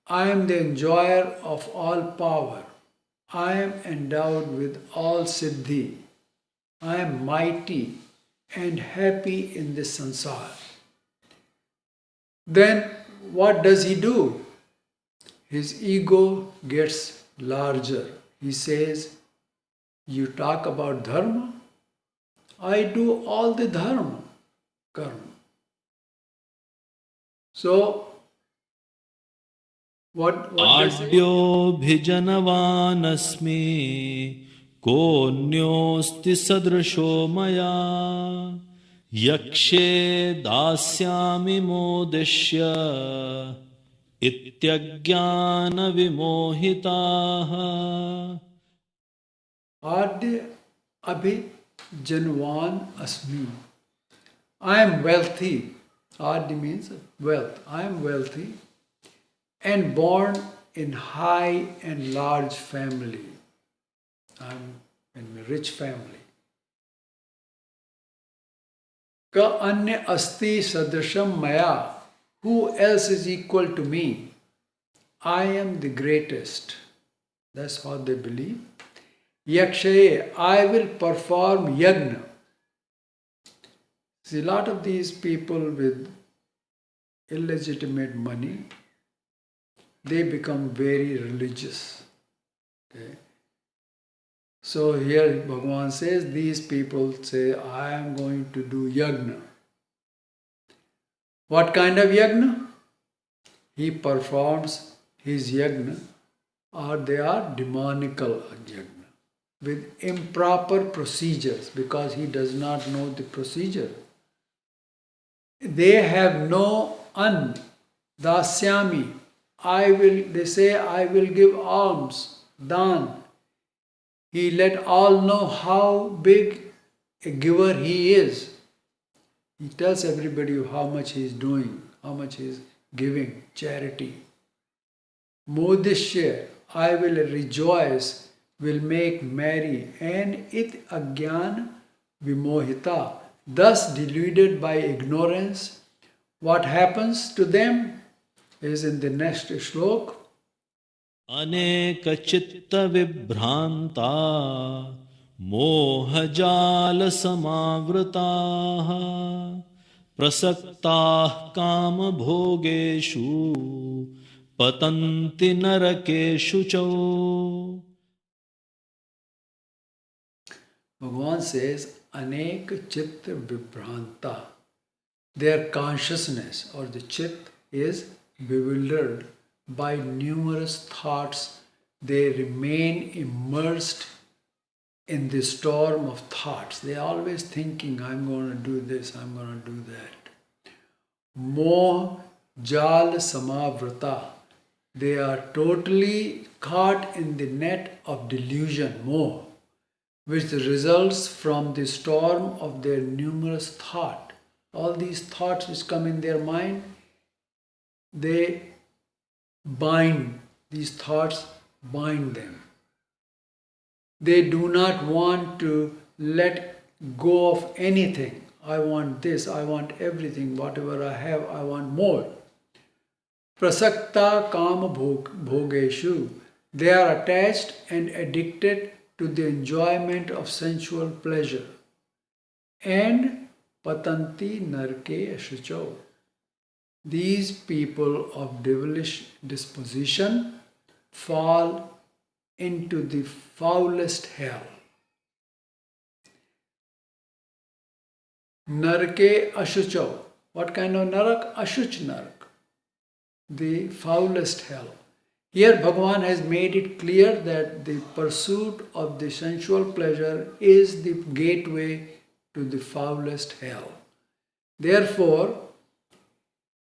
I am the enjoyer of all power. I am endowed with all siddhi. I am mighty and happy in this sansar. Then what does he do? His ego gets larger. He says, you talk about dharma? I do all the dharma, karma. So, what they say? आड्योऽभिजनवानस्मि कोऽन्योऽस्ति सदृशो मया यक्षे दास्यामि मोदिष्य इत्यज्ञानविमोहिताः. Adya abhi janvan asmi. I am wealthy. Adya means wealth. I am wealthy and born in high and large family. I am in a rich family. Ka anya asti sadrisham maya. Who else is equal to me? I am the greatest. That's what they believe. Yakshaye, I will perform yagna. See, a lot of these people with illegitimate money, they become very religious. Okay? So here Bhagavan says, these people say, I am going to do yagna. What kind of yagna? He performs his yagna, or they are demonical yagna, with improper procedures, because he does not know the procedure. They have no dasyami. They say, I will give alms, dan. He let all know how big a giver he is. He tells everybody how much he is doing, how much he is giving, charity. Modishya, I will rejoice, will make merry, and it agyan vimohita, thus deluded by ignorance. What happens to them is in the next shlok. अनेकचित्तविभ्रान्ता मोहजालसमावृताः प्रसक्ताः कामभोगेषु पतन्ति नरकेषु च. Bhagavan says, Anek Chitta Vibhranta. Their consciousness or the chit is bewildered by numerous thoughts. They remain immersed in the storm of thoughts. They are always thinking, I'm going to do this, I'm going to do that. Moh Jal Samavrata. They are totally caught in the net of delusion, moh, which results from the storm of their numerous thought. All these thoughts which come in their mind, they bind, these thoughts bind them. They do not want to let go of anything. I want this, I want everything, whatever I have, I want more. Prasakta kama bhogeshu. They are attached and addicted to the enjoyment of sensual pleasure. And patanti narke ashucho. These people of devilish disposition fall into the foulest hell. Narke ashucho. What kind of narak? Ashuch narak. The foulest hell. Here Bhagavan has made it clear that the pursuit of the sensual pleasure is the gateway to the foulest hell. Therefore,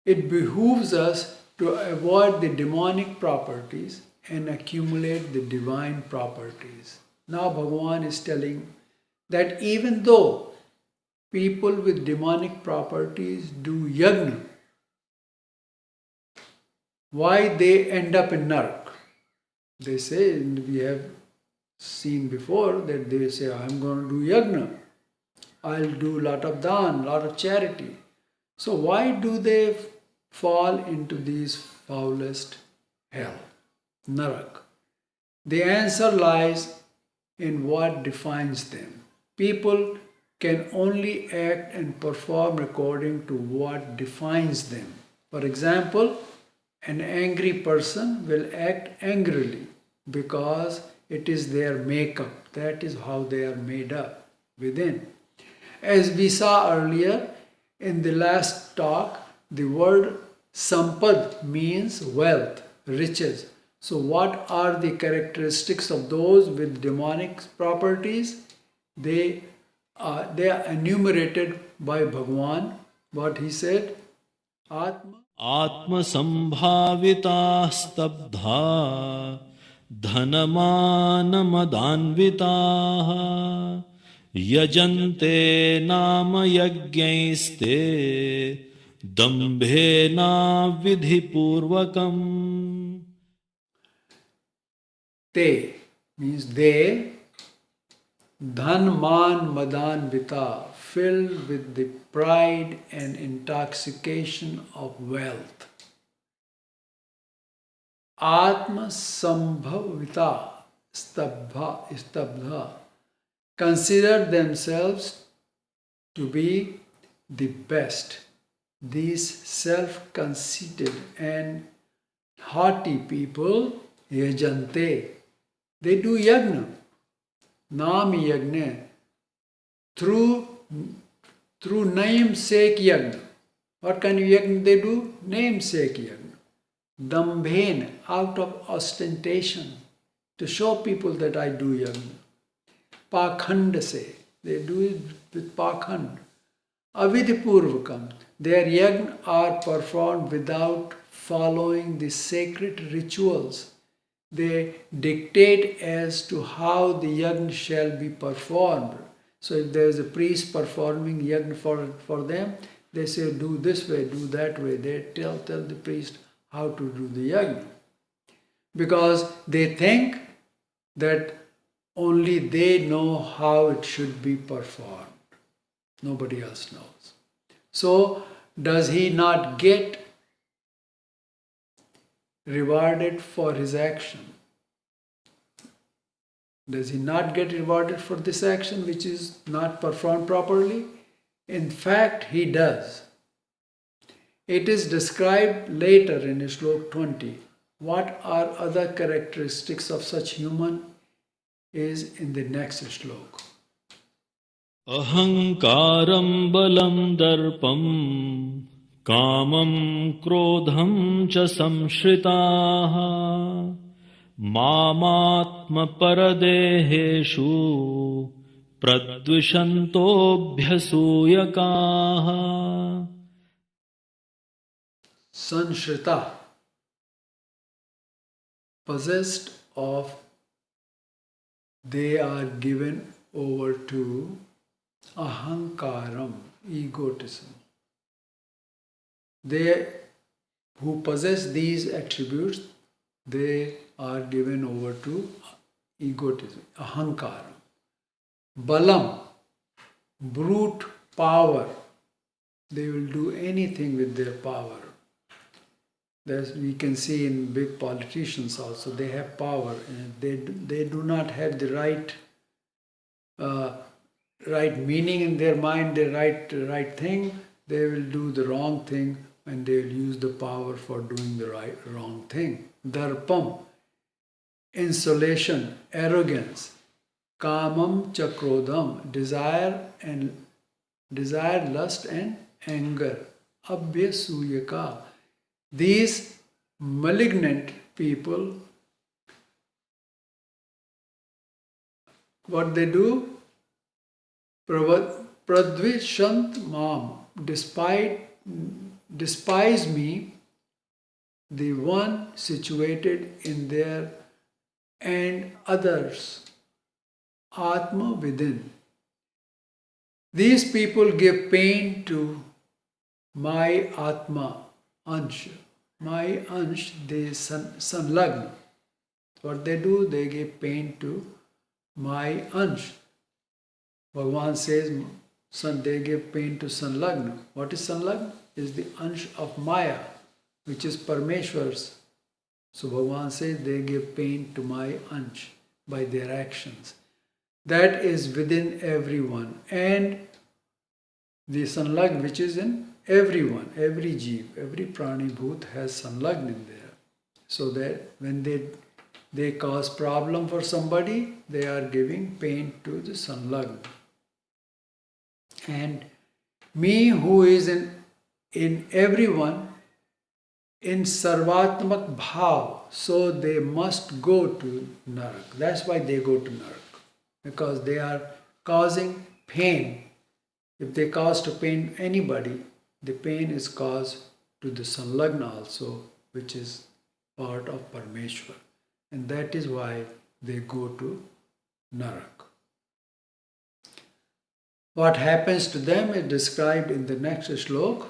it behooves us to avoid the demonic properties and accumulate the divine properties. Now Bhagavan is telling that even though people with demonic properties do yajna, why they end up in Nark? They say, and we have seen before, that they say, I'm going to do yajna. I'll do lot of dhan, lot of charity. So why do they fall into these foulest hell, Narak? The answer lies in what defines them. People can only act and perform according to what defines them. For example, an angry person will act angrily because it is their makeup. That is how they are made up within. As we saw earlier in the last talk, the word sampad means wealth, riches. So what are the characteristics of those with demonic properties? They are enumerated by Bhagavan. What he said? Atma. आत्मसम्भाविताः स्तब्धा धनमानमदान्विताः यजन्ते नाम यज्ञैस्ते दम्भेनाविधिपूर्वकम्. Te means they, dhan man madan vita, filled with the pride and intoxication of wealth. Atma sambhavita, stabdha, consider themselves to be the best. These self-conceited and haughty people, yajante, they do yajna, nam yajna, through namesake yajna. What kind of yajna they do? Namesake yajna. Dambhen, out of ostentation, to show people that I do yajna. Pakhand se, they do it with pakhand. Avidhipurvakam, their yajna are performed without following the sacred rituals. They dictate as to how the yajna shall be performed. So if there is a priest performing yajna for them, they say do this way, do that way. They tell the priest how to do the yajna. Because they think that only they know how it should be performed. Nobody else knows. So does he not get rewarded for his action? Does he not get rewarded for this action which is not performed properly? In fact, he does. It is described later in Shlok 20. What are other characteristics of such human is in the next Shlok. Ahankaram balam darpam kamam krodham cha samshritaah मामात्म परदेहेषु प्रद्विषन्तोऽभ्यसूयकाः. Sanshrita, possessed of, they are given over to ahankaram, egotism. They who possess these attributes, they are given over to egotism, ahankara. Balam, brute power. They will do anything with their power. We can see in big politicians also, they have power and they do not have the right right meaning in their mind, they write the right thing, they will do the wrong thing and they will use the power for doing the wrong thing. Darpam, insolation, arrogance. Kamam chakrodham, desire, lust and anger. Abhyasuyaka. These malignant people, what they do? Pradvishant mam, despise me, the one situated in their and others, Atma within. These people give pain to my Atma, Ansh. My Ansh, they sanlagna. What they do, they give pain to my Ansh. Bhagavan says, they give pain to sanlagna. What is sanlagna? Is the Ansh of Maya, which is Parmeshwar's. So Bhagavan says they give pain to my Ansh by their actions. That is within everyone. And the sanlagna, which is in everyone, every jeev, every prani bhoot has sanlagna in there. So that when they cause problem for somebody, they are giving pain to the sanlagna. And me who is in everyone, in sarvatmak bhav, so they must go to Narak. That's why they go to Narak, because they are causing pain. If they cause to pain anybody, the pain is caused to the sanlagna also, which is part of Parmeshwar. And that is why they go to Narak. What happens to them is described in the next slok.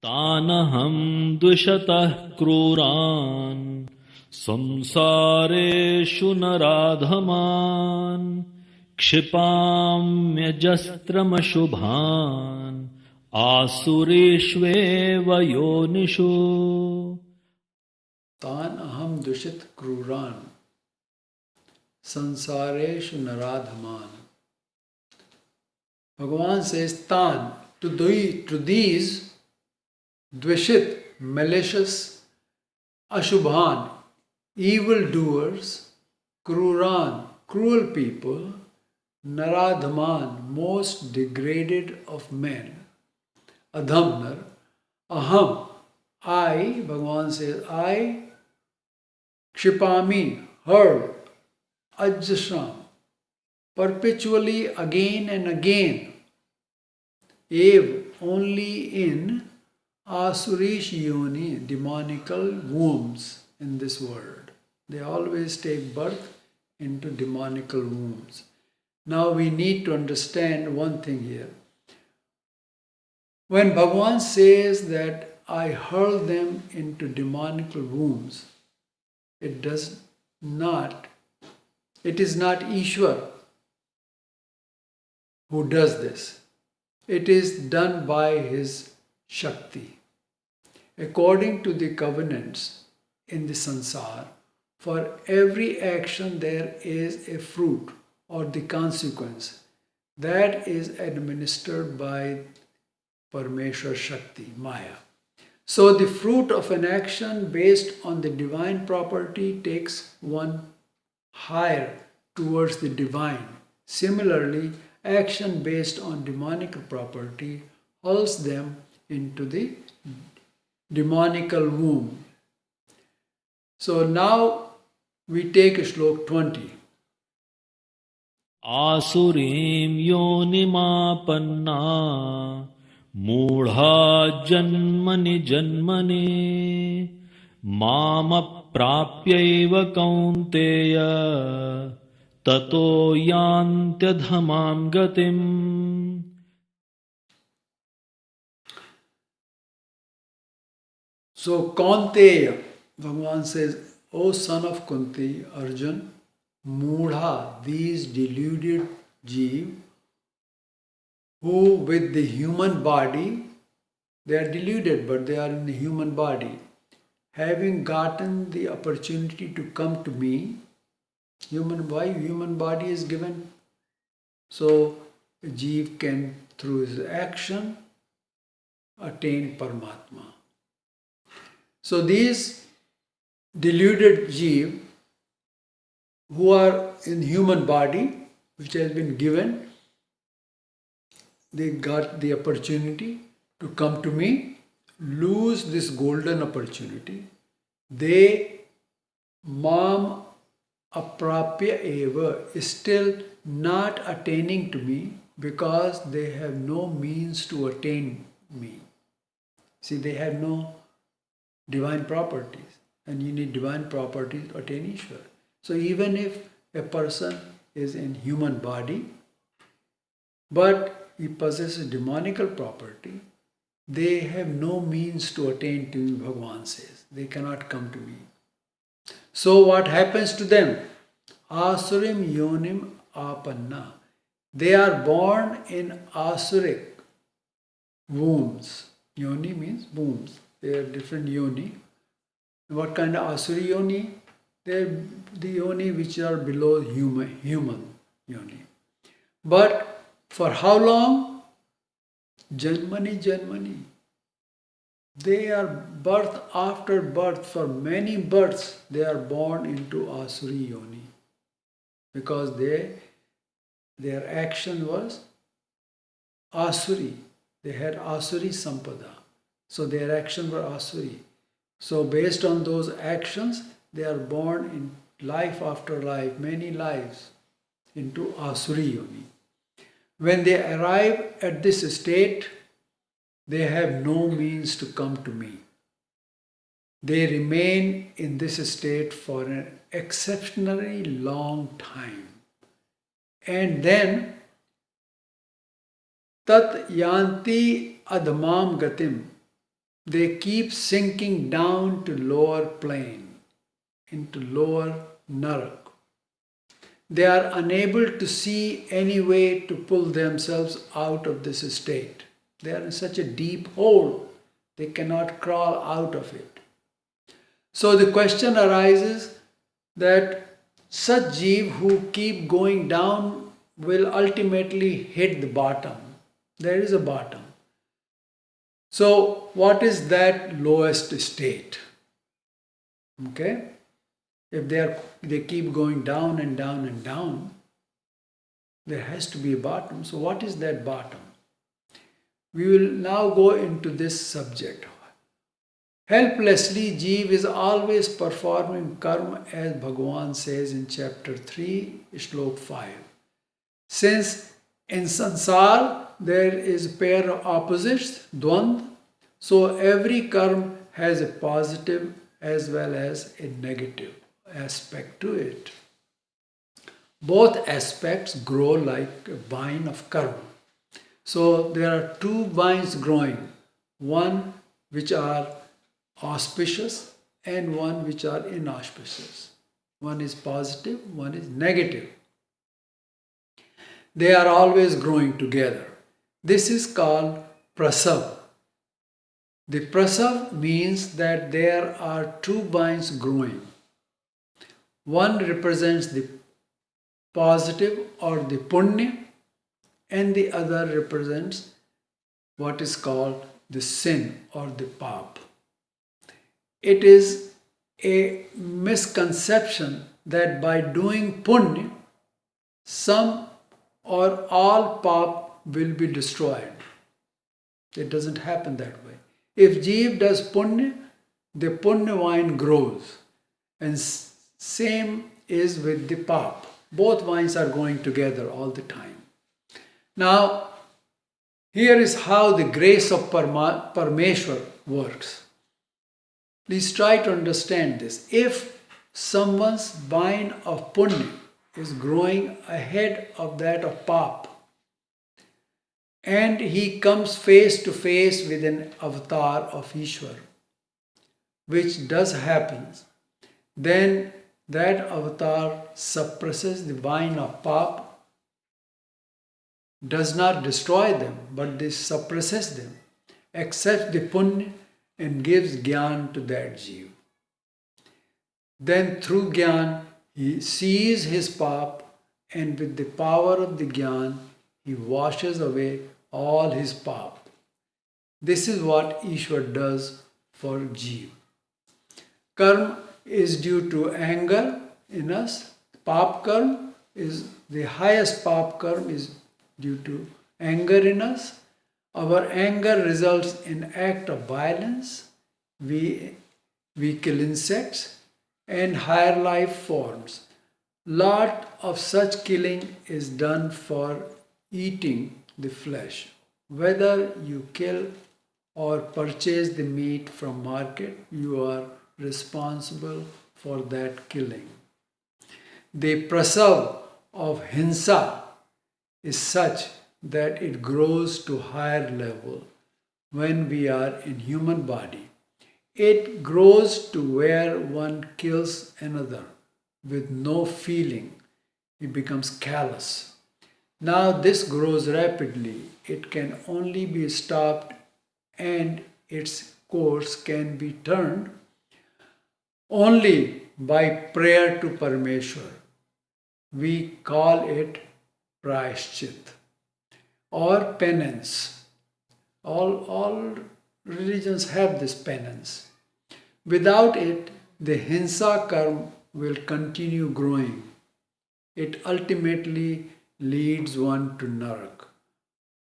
तानहं द्विषतः क्रूरान् संसारेषु नराधमान् क्षिपाम्यजस्त्रमशुभान् आसुरेष्वेव योनिषु. तान अहम दुषित क्रूरान संसारेषु naradhaman. Bhagavan says, Tan, to these dvishit, malicious, ashubhan, evil doers, kruran, cruel people, naradhaman, most degraded of men, adhamnar, aham, I, Bhagavan says, I, kshipami, hurl, ajjasham, perpetually again and again, ev, only in asurish yoni, demonical wombs in this world. They always take birth into demonical wombs. Now we need to understand one thing here. When Bhagavan says that I hurl them into demonical wombs, it is not Ishwar who does this. It is done by his Shakti. According to the covenants in the sansar, for every action there is a fruit or the consequence that is administered by Parmeshwar Shakti, Maya. So the fruit of an action based on the divine property takes one higher towards the divine. Similarly, action based on demonical property hurls them into the demonical womb. So now we take slok 20. आसुरीं योनिमापन्ना मूढ़ा जन्मनि जन्मनि मामप्राप्यैव कौन्तेय ततो यान्त्यधमां गतिम्. So Kaunteya, Bhagavan says, O son of Kunti, Arjun, Mudha, these deluded jeev, who with the human body, they are deluded but they are in the human body, having gotten the opportunity to come to me, human body is given So Jeev can, through his action, attain Paramatma. So these deluded Jeev who are in human body, which has been given, they got the opportunity to come to me, lose this golden opportunity. They mam aprapya eva is still not attaining to me because they have no means to attain me. See, they have no divine properties, and you need divine properties to attain Ishvara. So even if a person is in human body, but he possesses demonical property, they have no means to attain to me, Bhagavan says. They cannot come to me. So what happens to them? Asurim yonim apanna. They are born in asuric wombs. Yoni means wombs. They are different yoni. What kind of asuri yoni? They are the yoni which are below human yoni. But for how long? Janmani. They are birth after birth. For many births, they are born into asuri yoni. Because their action was asuri. They had asuri sampada. So their action were asuri. So based on those actions, they are born in life after life, many lives, into asuri yoni. When they arrive at this state, they have no means to come to me. They remain in this state for an exceptionally long time. And then, tat yanti adamam gatim, they keep sinking down to lower plane, into lower narak. They are unable to see any way to pull themselves out of this state. They are in such a deep hole, they cannot crawl out of it. So the question arises that such Jeev who keep going down will ultimately hit the bottom. There is a bottom. So what is that lowest state? Okay? If they keep going down and down and down, there has to be a bottom. So what is that bottom? We will now go into this subject. Helplessly, Jeev is always performing karma, as Bhagavan says in chapter 3, Shlok 5. Since in sansar there is a pair of opposites, dvand, so every karma has a positive as well as a negative aspect to it. Both aspects grow like a vine of karma. So there are two vines growing, one which are auspicious and one which are inauspicious. One is positive, one is negative. They are always growing together. This is called prasav. The prasav means that there are two vines growing. One represents the positive or the punya, and the other represents what is called the sin or the pap. It is a misconception that by doing punya, some or all pap will be destroyed. It doesn't happen that way. If Jeev does punya, the punya vine grows. And same is with the pap. Both vines are going together all the time. Now, here is how the grace of Parameshwar works. Please try to understand this. If someone's vine of punya is growing ahead of that of pap, and he comes face to face with an avatar of Ishwar, which does happen, then that avatar suppresses the vine of pap, does not destroy them, but this suppresses them, accepts the punya and gives gyan to that Jeev. Then through gyan, he sees his pap and with the power of the Gyan, he washes away all his pap. This is what Ishwar does for Jeev. Karma is due to anger in us. Pap karma is the highest pap karma is due to anger in us. Our anger results in act of violence. We kill insects and higher life forms. Lot of such killing is done for eating the flesh. Whether you kill or purchase the meat from market, you are responsible for that killing. The prasav of hinsa is such that it grows to higher level when we are in human body. It grows to where one kills another with no feeling. It becomes callous. Now this grows rapidly. It can only be stopped and its course can be turned only by prayer to Parmeshwar. We call it prayashchit or penance. All religions have this penance. Without it, the hinsa karma will continue growing. It ultimately leads one to Narak,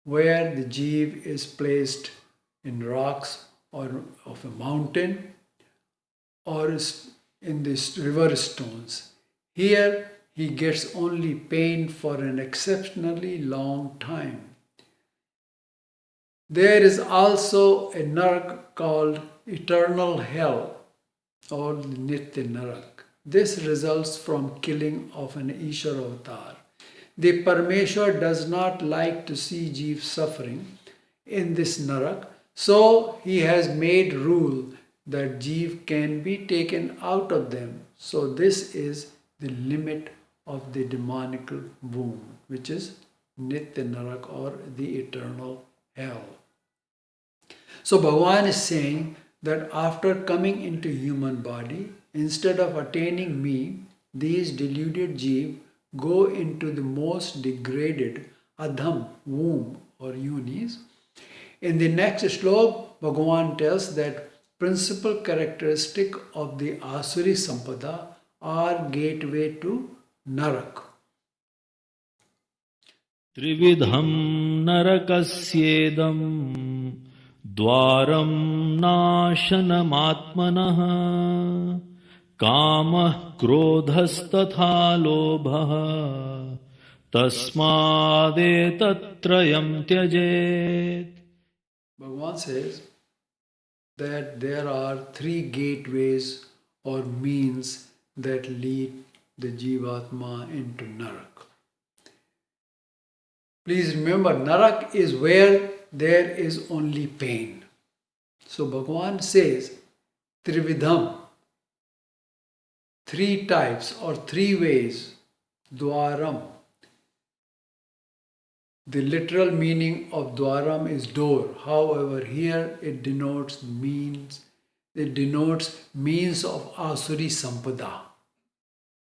where the Jeev is placed in rocks or of a mountain or in the river stones. Here he gets only pain for an exceptionally long time. There is also a Narak called eternal hell or Nitya Narak. This results from killing of an Ishwar avatar. The Parmeshwar does not like to see Jeev suffering in this Narak, so he has made rule that Jeev can be taken out of them. So this is the limit of the demonical womb, which is Nitya Narak or the eternal hell. So Bhagavan is saying that after coming into human body, instead of attaining me, these deluded Jeev go into the most degraded Adham womb or yonis. In the next slok, Bhagavan tells that principal characteristic of the Asuri Sampada are gateway to Narak. Trividham narakasyedam dwaram nashanamaatmanah kamah krodhastatha lobhah tasmadetatrayam tyajet. Bhagavan says that there are three gateways or means that lead the Jivatma into Narak. Please remember, Narak is where there is only pain. So Bhagavan says, Trividham, three types or three ways, Dwaram. The literal meaning of Dwaram is door. However, here it denotes means of Asuri Sampada.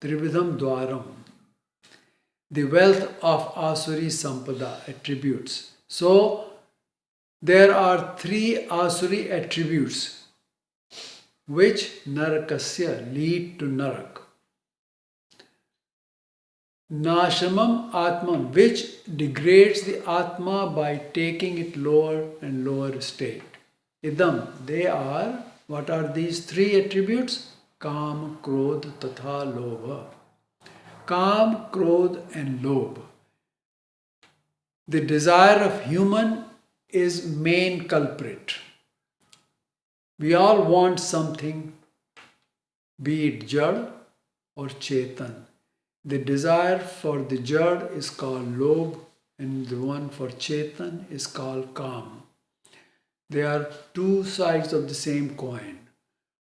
Trividham Dwaram. The wealth of Asuri Sampada attributes. So, there are three Asuri attributes which Narakasya lead to Narak. Nashamam Atman, which degrades the Atma by taking it lower and lower state. Idam, they are, what are these three attributes? Kam, Krodh, Tatha, Lobha. Kam, Krodh and Lobh. The desire of human is main culprit. We all want something, be it Jad or Chetan. The desire for the Jad is called Lobh and the one for Chetan is called Kam. They are two sides of the same coin.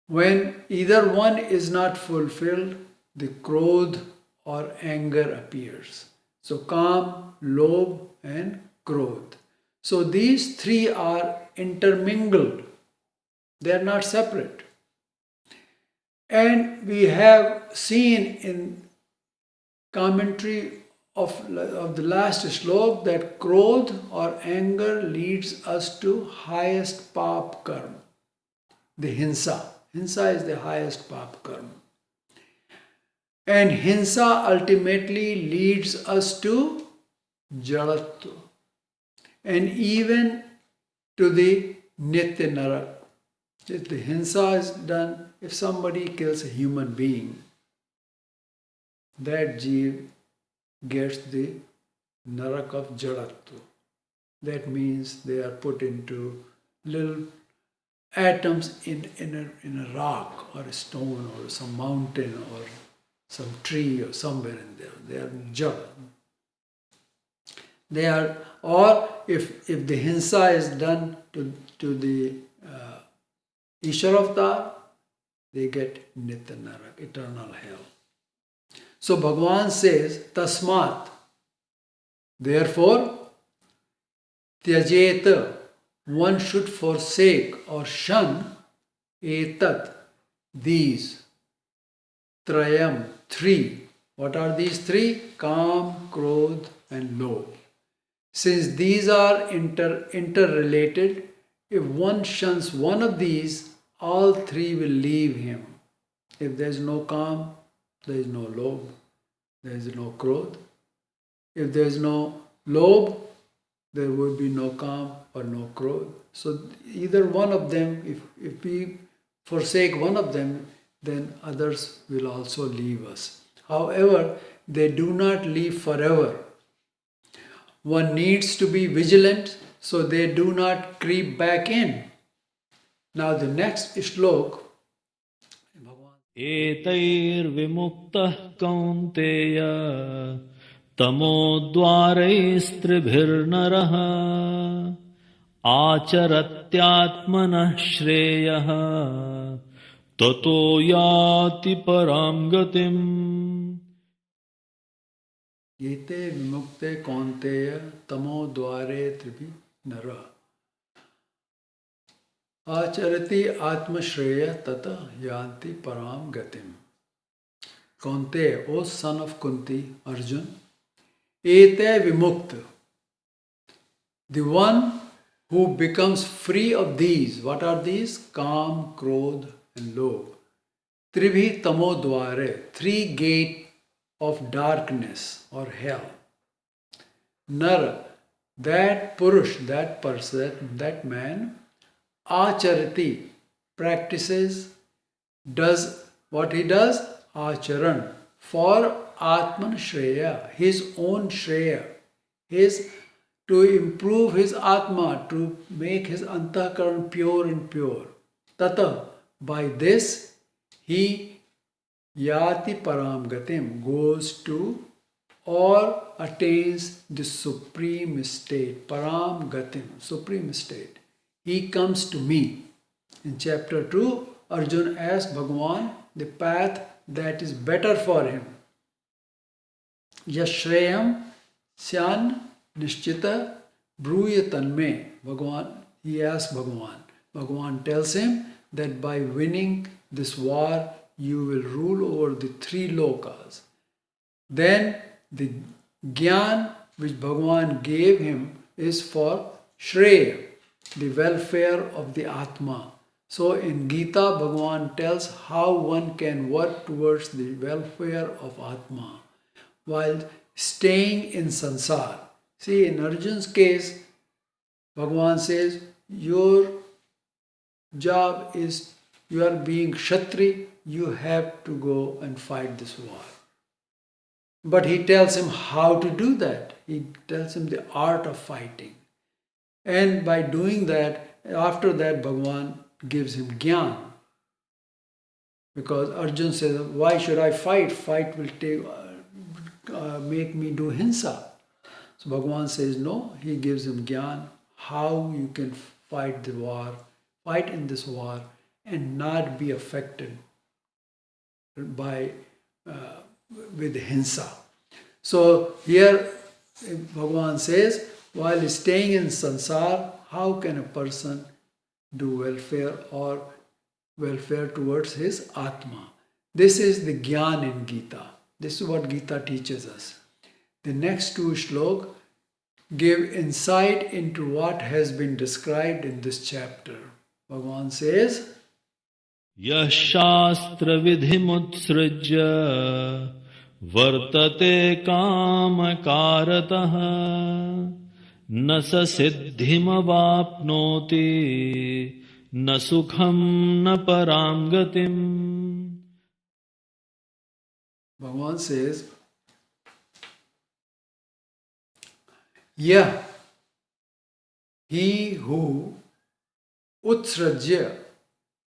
When either one is not fulfilled, the Krodh or anger appears. So Kam, Lobh and Krodh. So these three are intermingled. They are not separate. And we have seen in commentary of the last slok that krodh or anger leads us to highest pap karma, the hinsa. Hinsa is the highest pap karma. And hinsa ultimately leads us to jalatva and even to the nitya narak. If the hinsa is done, if somebody kills a human being, that jeev gets the narak of jalatva. That means they are put into little atoms in a rock or a stone or some mountain or some tree or somewhere in there. They are jal. They are, or if the hinsa is done to the Ishwar avatar, they get nitya narak, eternal hell. So Bhagavan says, tasmat, therefore, tyajeta, one should forsake or shun etat, these, trayam, three. What are these three? Kam, krodh and lobh. Since these are interrelated, if one shuns one of these, all three will leave him. If there is no kam, there is no lobh, there is no krodh. If there is no lobh, there would be no kam or no krodh. So either one of them, if we forsake one of them, then others will also leave us. However, they do not leave forever. One needs to be vigilant so they do not creep back in. Now the next shlok, एतैर्विमुक्तः कौन्तेय तमोद्वारैस्त्रिभिर्नरः आचरत्यात्मनः श्रेयः ततो याति परां गतिम्. एते विमुक्ते कौन्तेय तमो द्वारे त्रिभि नर आचरति आत्मश्रेय ततः यान्ति पराम गतिम. Kaunteya, O son of Kunti, Arjun, ete vimukta, the one who becomes free of these. What are these? Kam, Krodh and Lobh. Tribhi tamo dware, three gate of darkness or hell. Nar, that Purush, that person, that man, acharati, practices, does what he does? Acharan, for Atman Shreya, his own Shreya, his to improve his Atma, to make his Antakaran pure and pure. Tata, by this he Yati Param Gatim, goes to or attains the supreme state. Param Gatim, supreme state. He comes to me. In chapter 2, Arjuna asks Bhagavan the path that is better for him. Yashreyam Syan Nishchita Bruyatanme. Bhagavan, he asks Bhagavan. Bhagavan tells him that by winning this war, you will rule over the three lokas. Then the Gyan which Bhagavan gave him is for Shreya, the welfare of the Atma. So in Gita, Bhagavan tells how one can work towards the welfare of Atma while staying in Sansar. See, in Arjun's case, Bhagavan says, your job is, you are being Kshatri, you have to go and fight this war. But he tells him how to do that. He tells him the art of fighting. And by doing that, after that, Bhagavan gives him Gyan. Because Arjun says, why should I fight? Fight will make me do Hinsa. So Bhagavan says, no, he gives him Gyan, how you can fight the war, fight in this war and not be affected by with Hinsa. So here Bhagavan says, while staying in Sansar, how can a person do welfare or welfare towards his Atma? This is the Gyan in Gita. This is what Gita teaches us. The next two shlokas give insight into what has been described in this chapter. Bhagavan says, यः शास्त्रविधिमुत्सृज्य वर्तते कामकारतः न स सिद्धिमवाप्नोति न सुखं न परां गतिम्. Bhagavan says, Yah, he who utsrajya,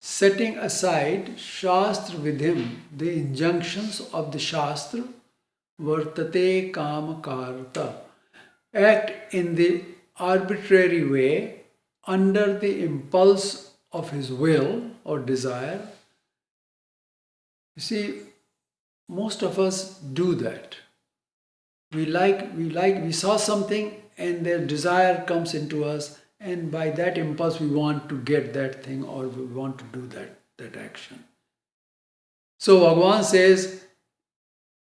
setting aside Shastra Vidhim, the injunctions of the Shastra, Vartate Kamakarta, act in the arbitrary way under the impulse of his will or desire. You see, most of us do that. We saw something and their desire comes into us, and by that impulse we want to get that thing or we want to do that action. So Bhagavan says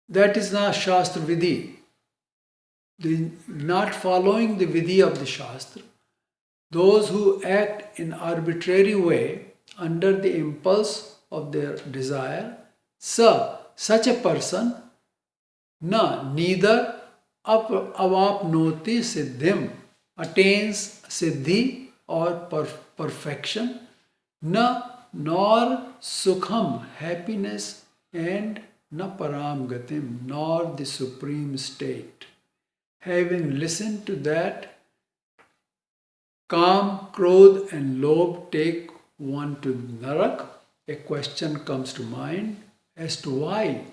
that is not Shastra Vidhi. Not following the Vidhi of the Shastra, those who act in arbitrary way under the impulse of their desire, such a person, neither avapnoti siddhim, attains siddhi or perfection, nor sukham, happiness, and na param gatim, nor the supreme state. Having listened to that, Kam, Krodh and Lobh take one to Narak. A question comes to mind as to why.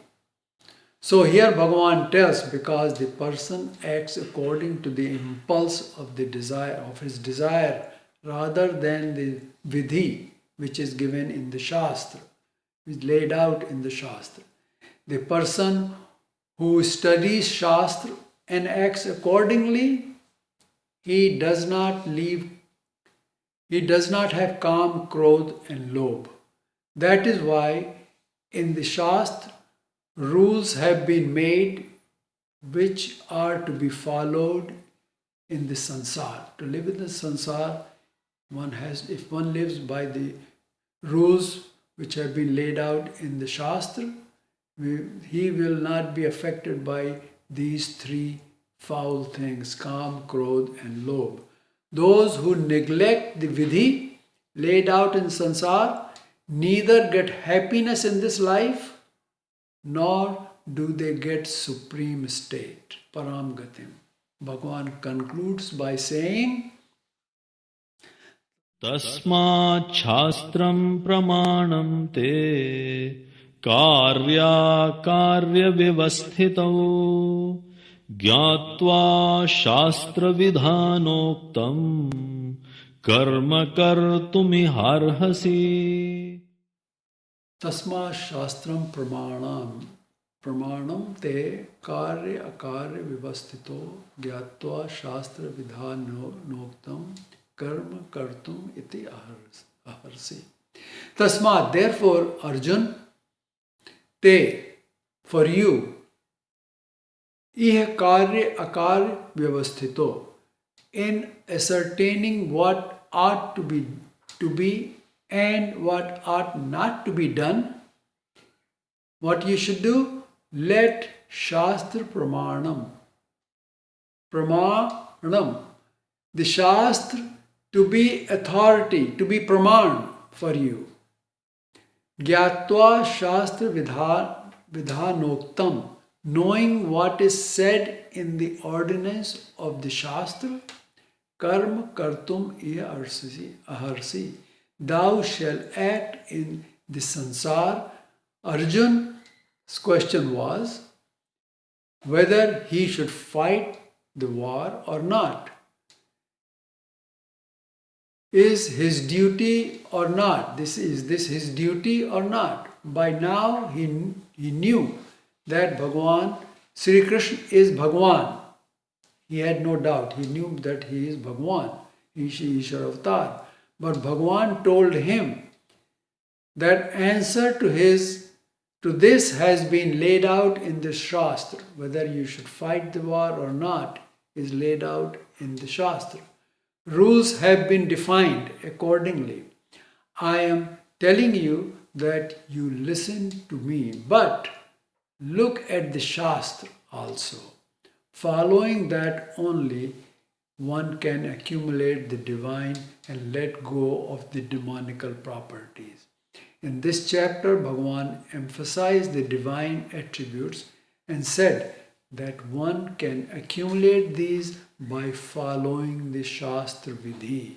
So here Bhagavan tells, because the person acts according to the impulse of the desire, of his desire, rather than the vidhi which is given in the Shastra, which is laid out in the Shastra. The person who studies Shastra and acts accordingly, he does not have Kam, Krodh and Lobh. That is why in the Shastra, rules have been made which are to be followed in the sansar. To live in the sansar, if one lives by the rules which have been laid out in the Shastra, he will not be affected by these three foul things, Kam, Krodh and Lobh. Those who neglect the vidhi laid out in sansar neither get happiness in this life, nor do they get supreme state, param gatim. Bhagavan concludes by saying, Tasmat shastram pramanam te karya vivasthitau gyatva shastra vidhanoktam karma kartumiharhasi. Tasma shastram pramanam te karya akarya vivasthito gyatva shastra vidhanoktam karma kartum iti aharsi. Tasma, therefore, Arjun, te, for you, iha karya akarya vivasthito, in ascertaining what ought to be and what ought not to be done, what you should do, let Shastra Pramanam, the Shastra to be authority, to be Praman for you. Gyatva Shastra Vidhanoktam, knowing what is said in the ordinance of the Shastra, Karma Kartum aharsi, thou shalt act in the sansar. Arjun's question was whether he should fight the war or not. Is his duty or not? Is this his duty or not? By now he knew that Bhagavan, Sri Krishna is Bhagavan. He had no doubt. He knew that he is Bhagavan, Ishvara Avatar. But Bhagavan told him that answer to his To this has been laid out in the Shastra. Whether you should fight the war or not is laid out in the Shastra. Rules have been defined accordingly. I am telling you that you listen to me, but look at the Shastra also. Following that only, one can accumulate the divine and let go of the demonical properties. In this chapter, Bhagavan emphasized the divine attributes and said that one can accumulate these by following the Shastra Vidhi.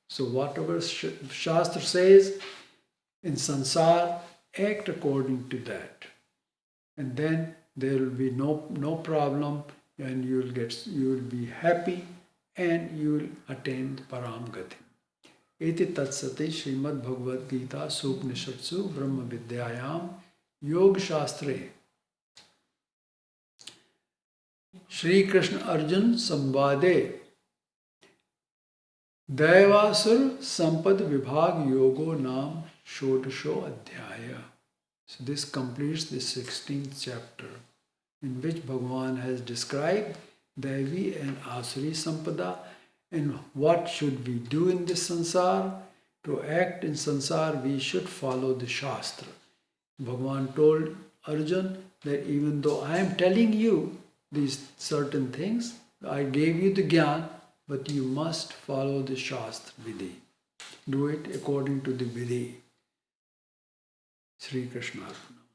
So whatever Shastra says in Sansar, act according to that. And then there will be no problem, and you will be happy and you will attain Param Gati. Iti tatsati Srimad Bhagavad Gita Supnishatsu Brahma Vidyayam Yoga Shastre Shri Krishna Arjun Samvade Daivasur Sampad Vibhag Yogo Nam Shodasho Adhyaya. So this completes the 16th chapter, in which Bhagavan has described Daivi and Asuri Sampada and what should we do in this sansar. To act in sansar, we should follow the Shastra. Bhagavan told Arjun that even though I am telling you these certain things, I gave you the Gyan, but you must follow the Shastra Vidhi. Do it according to the Vidhi. Sri Krishna Arjuna.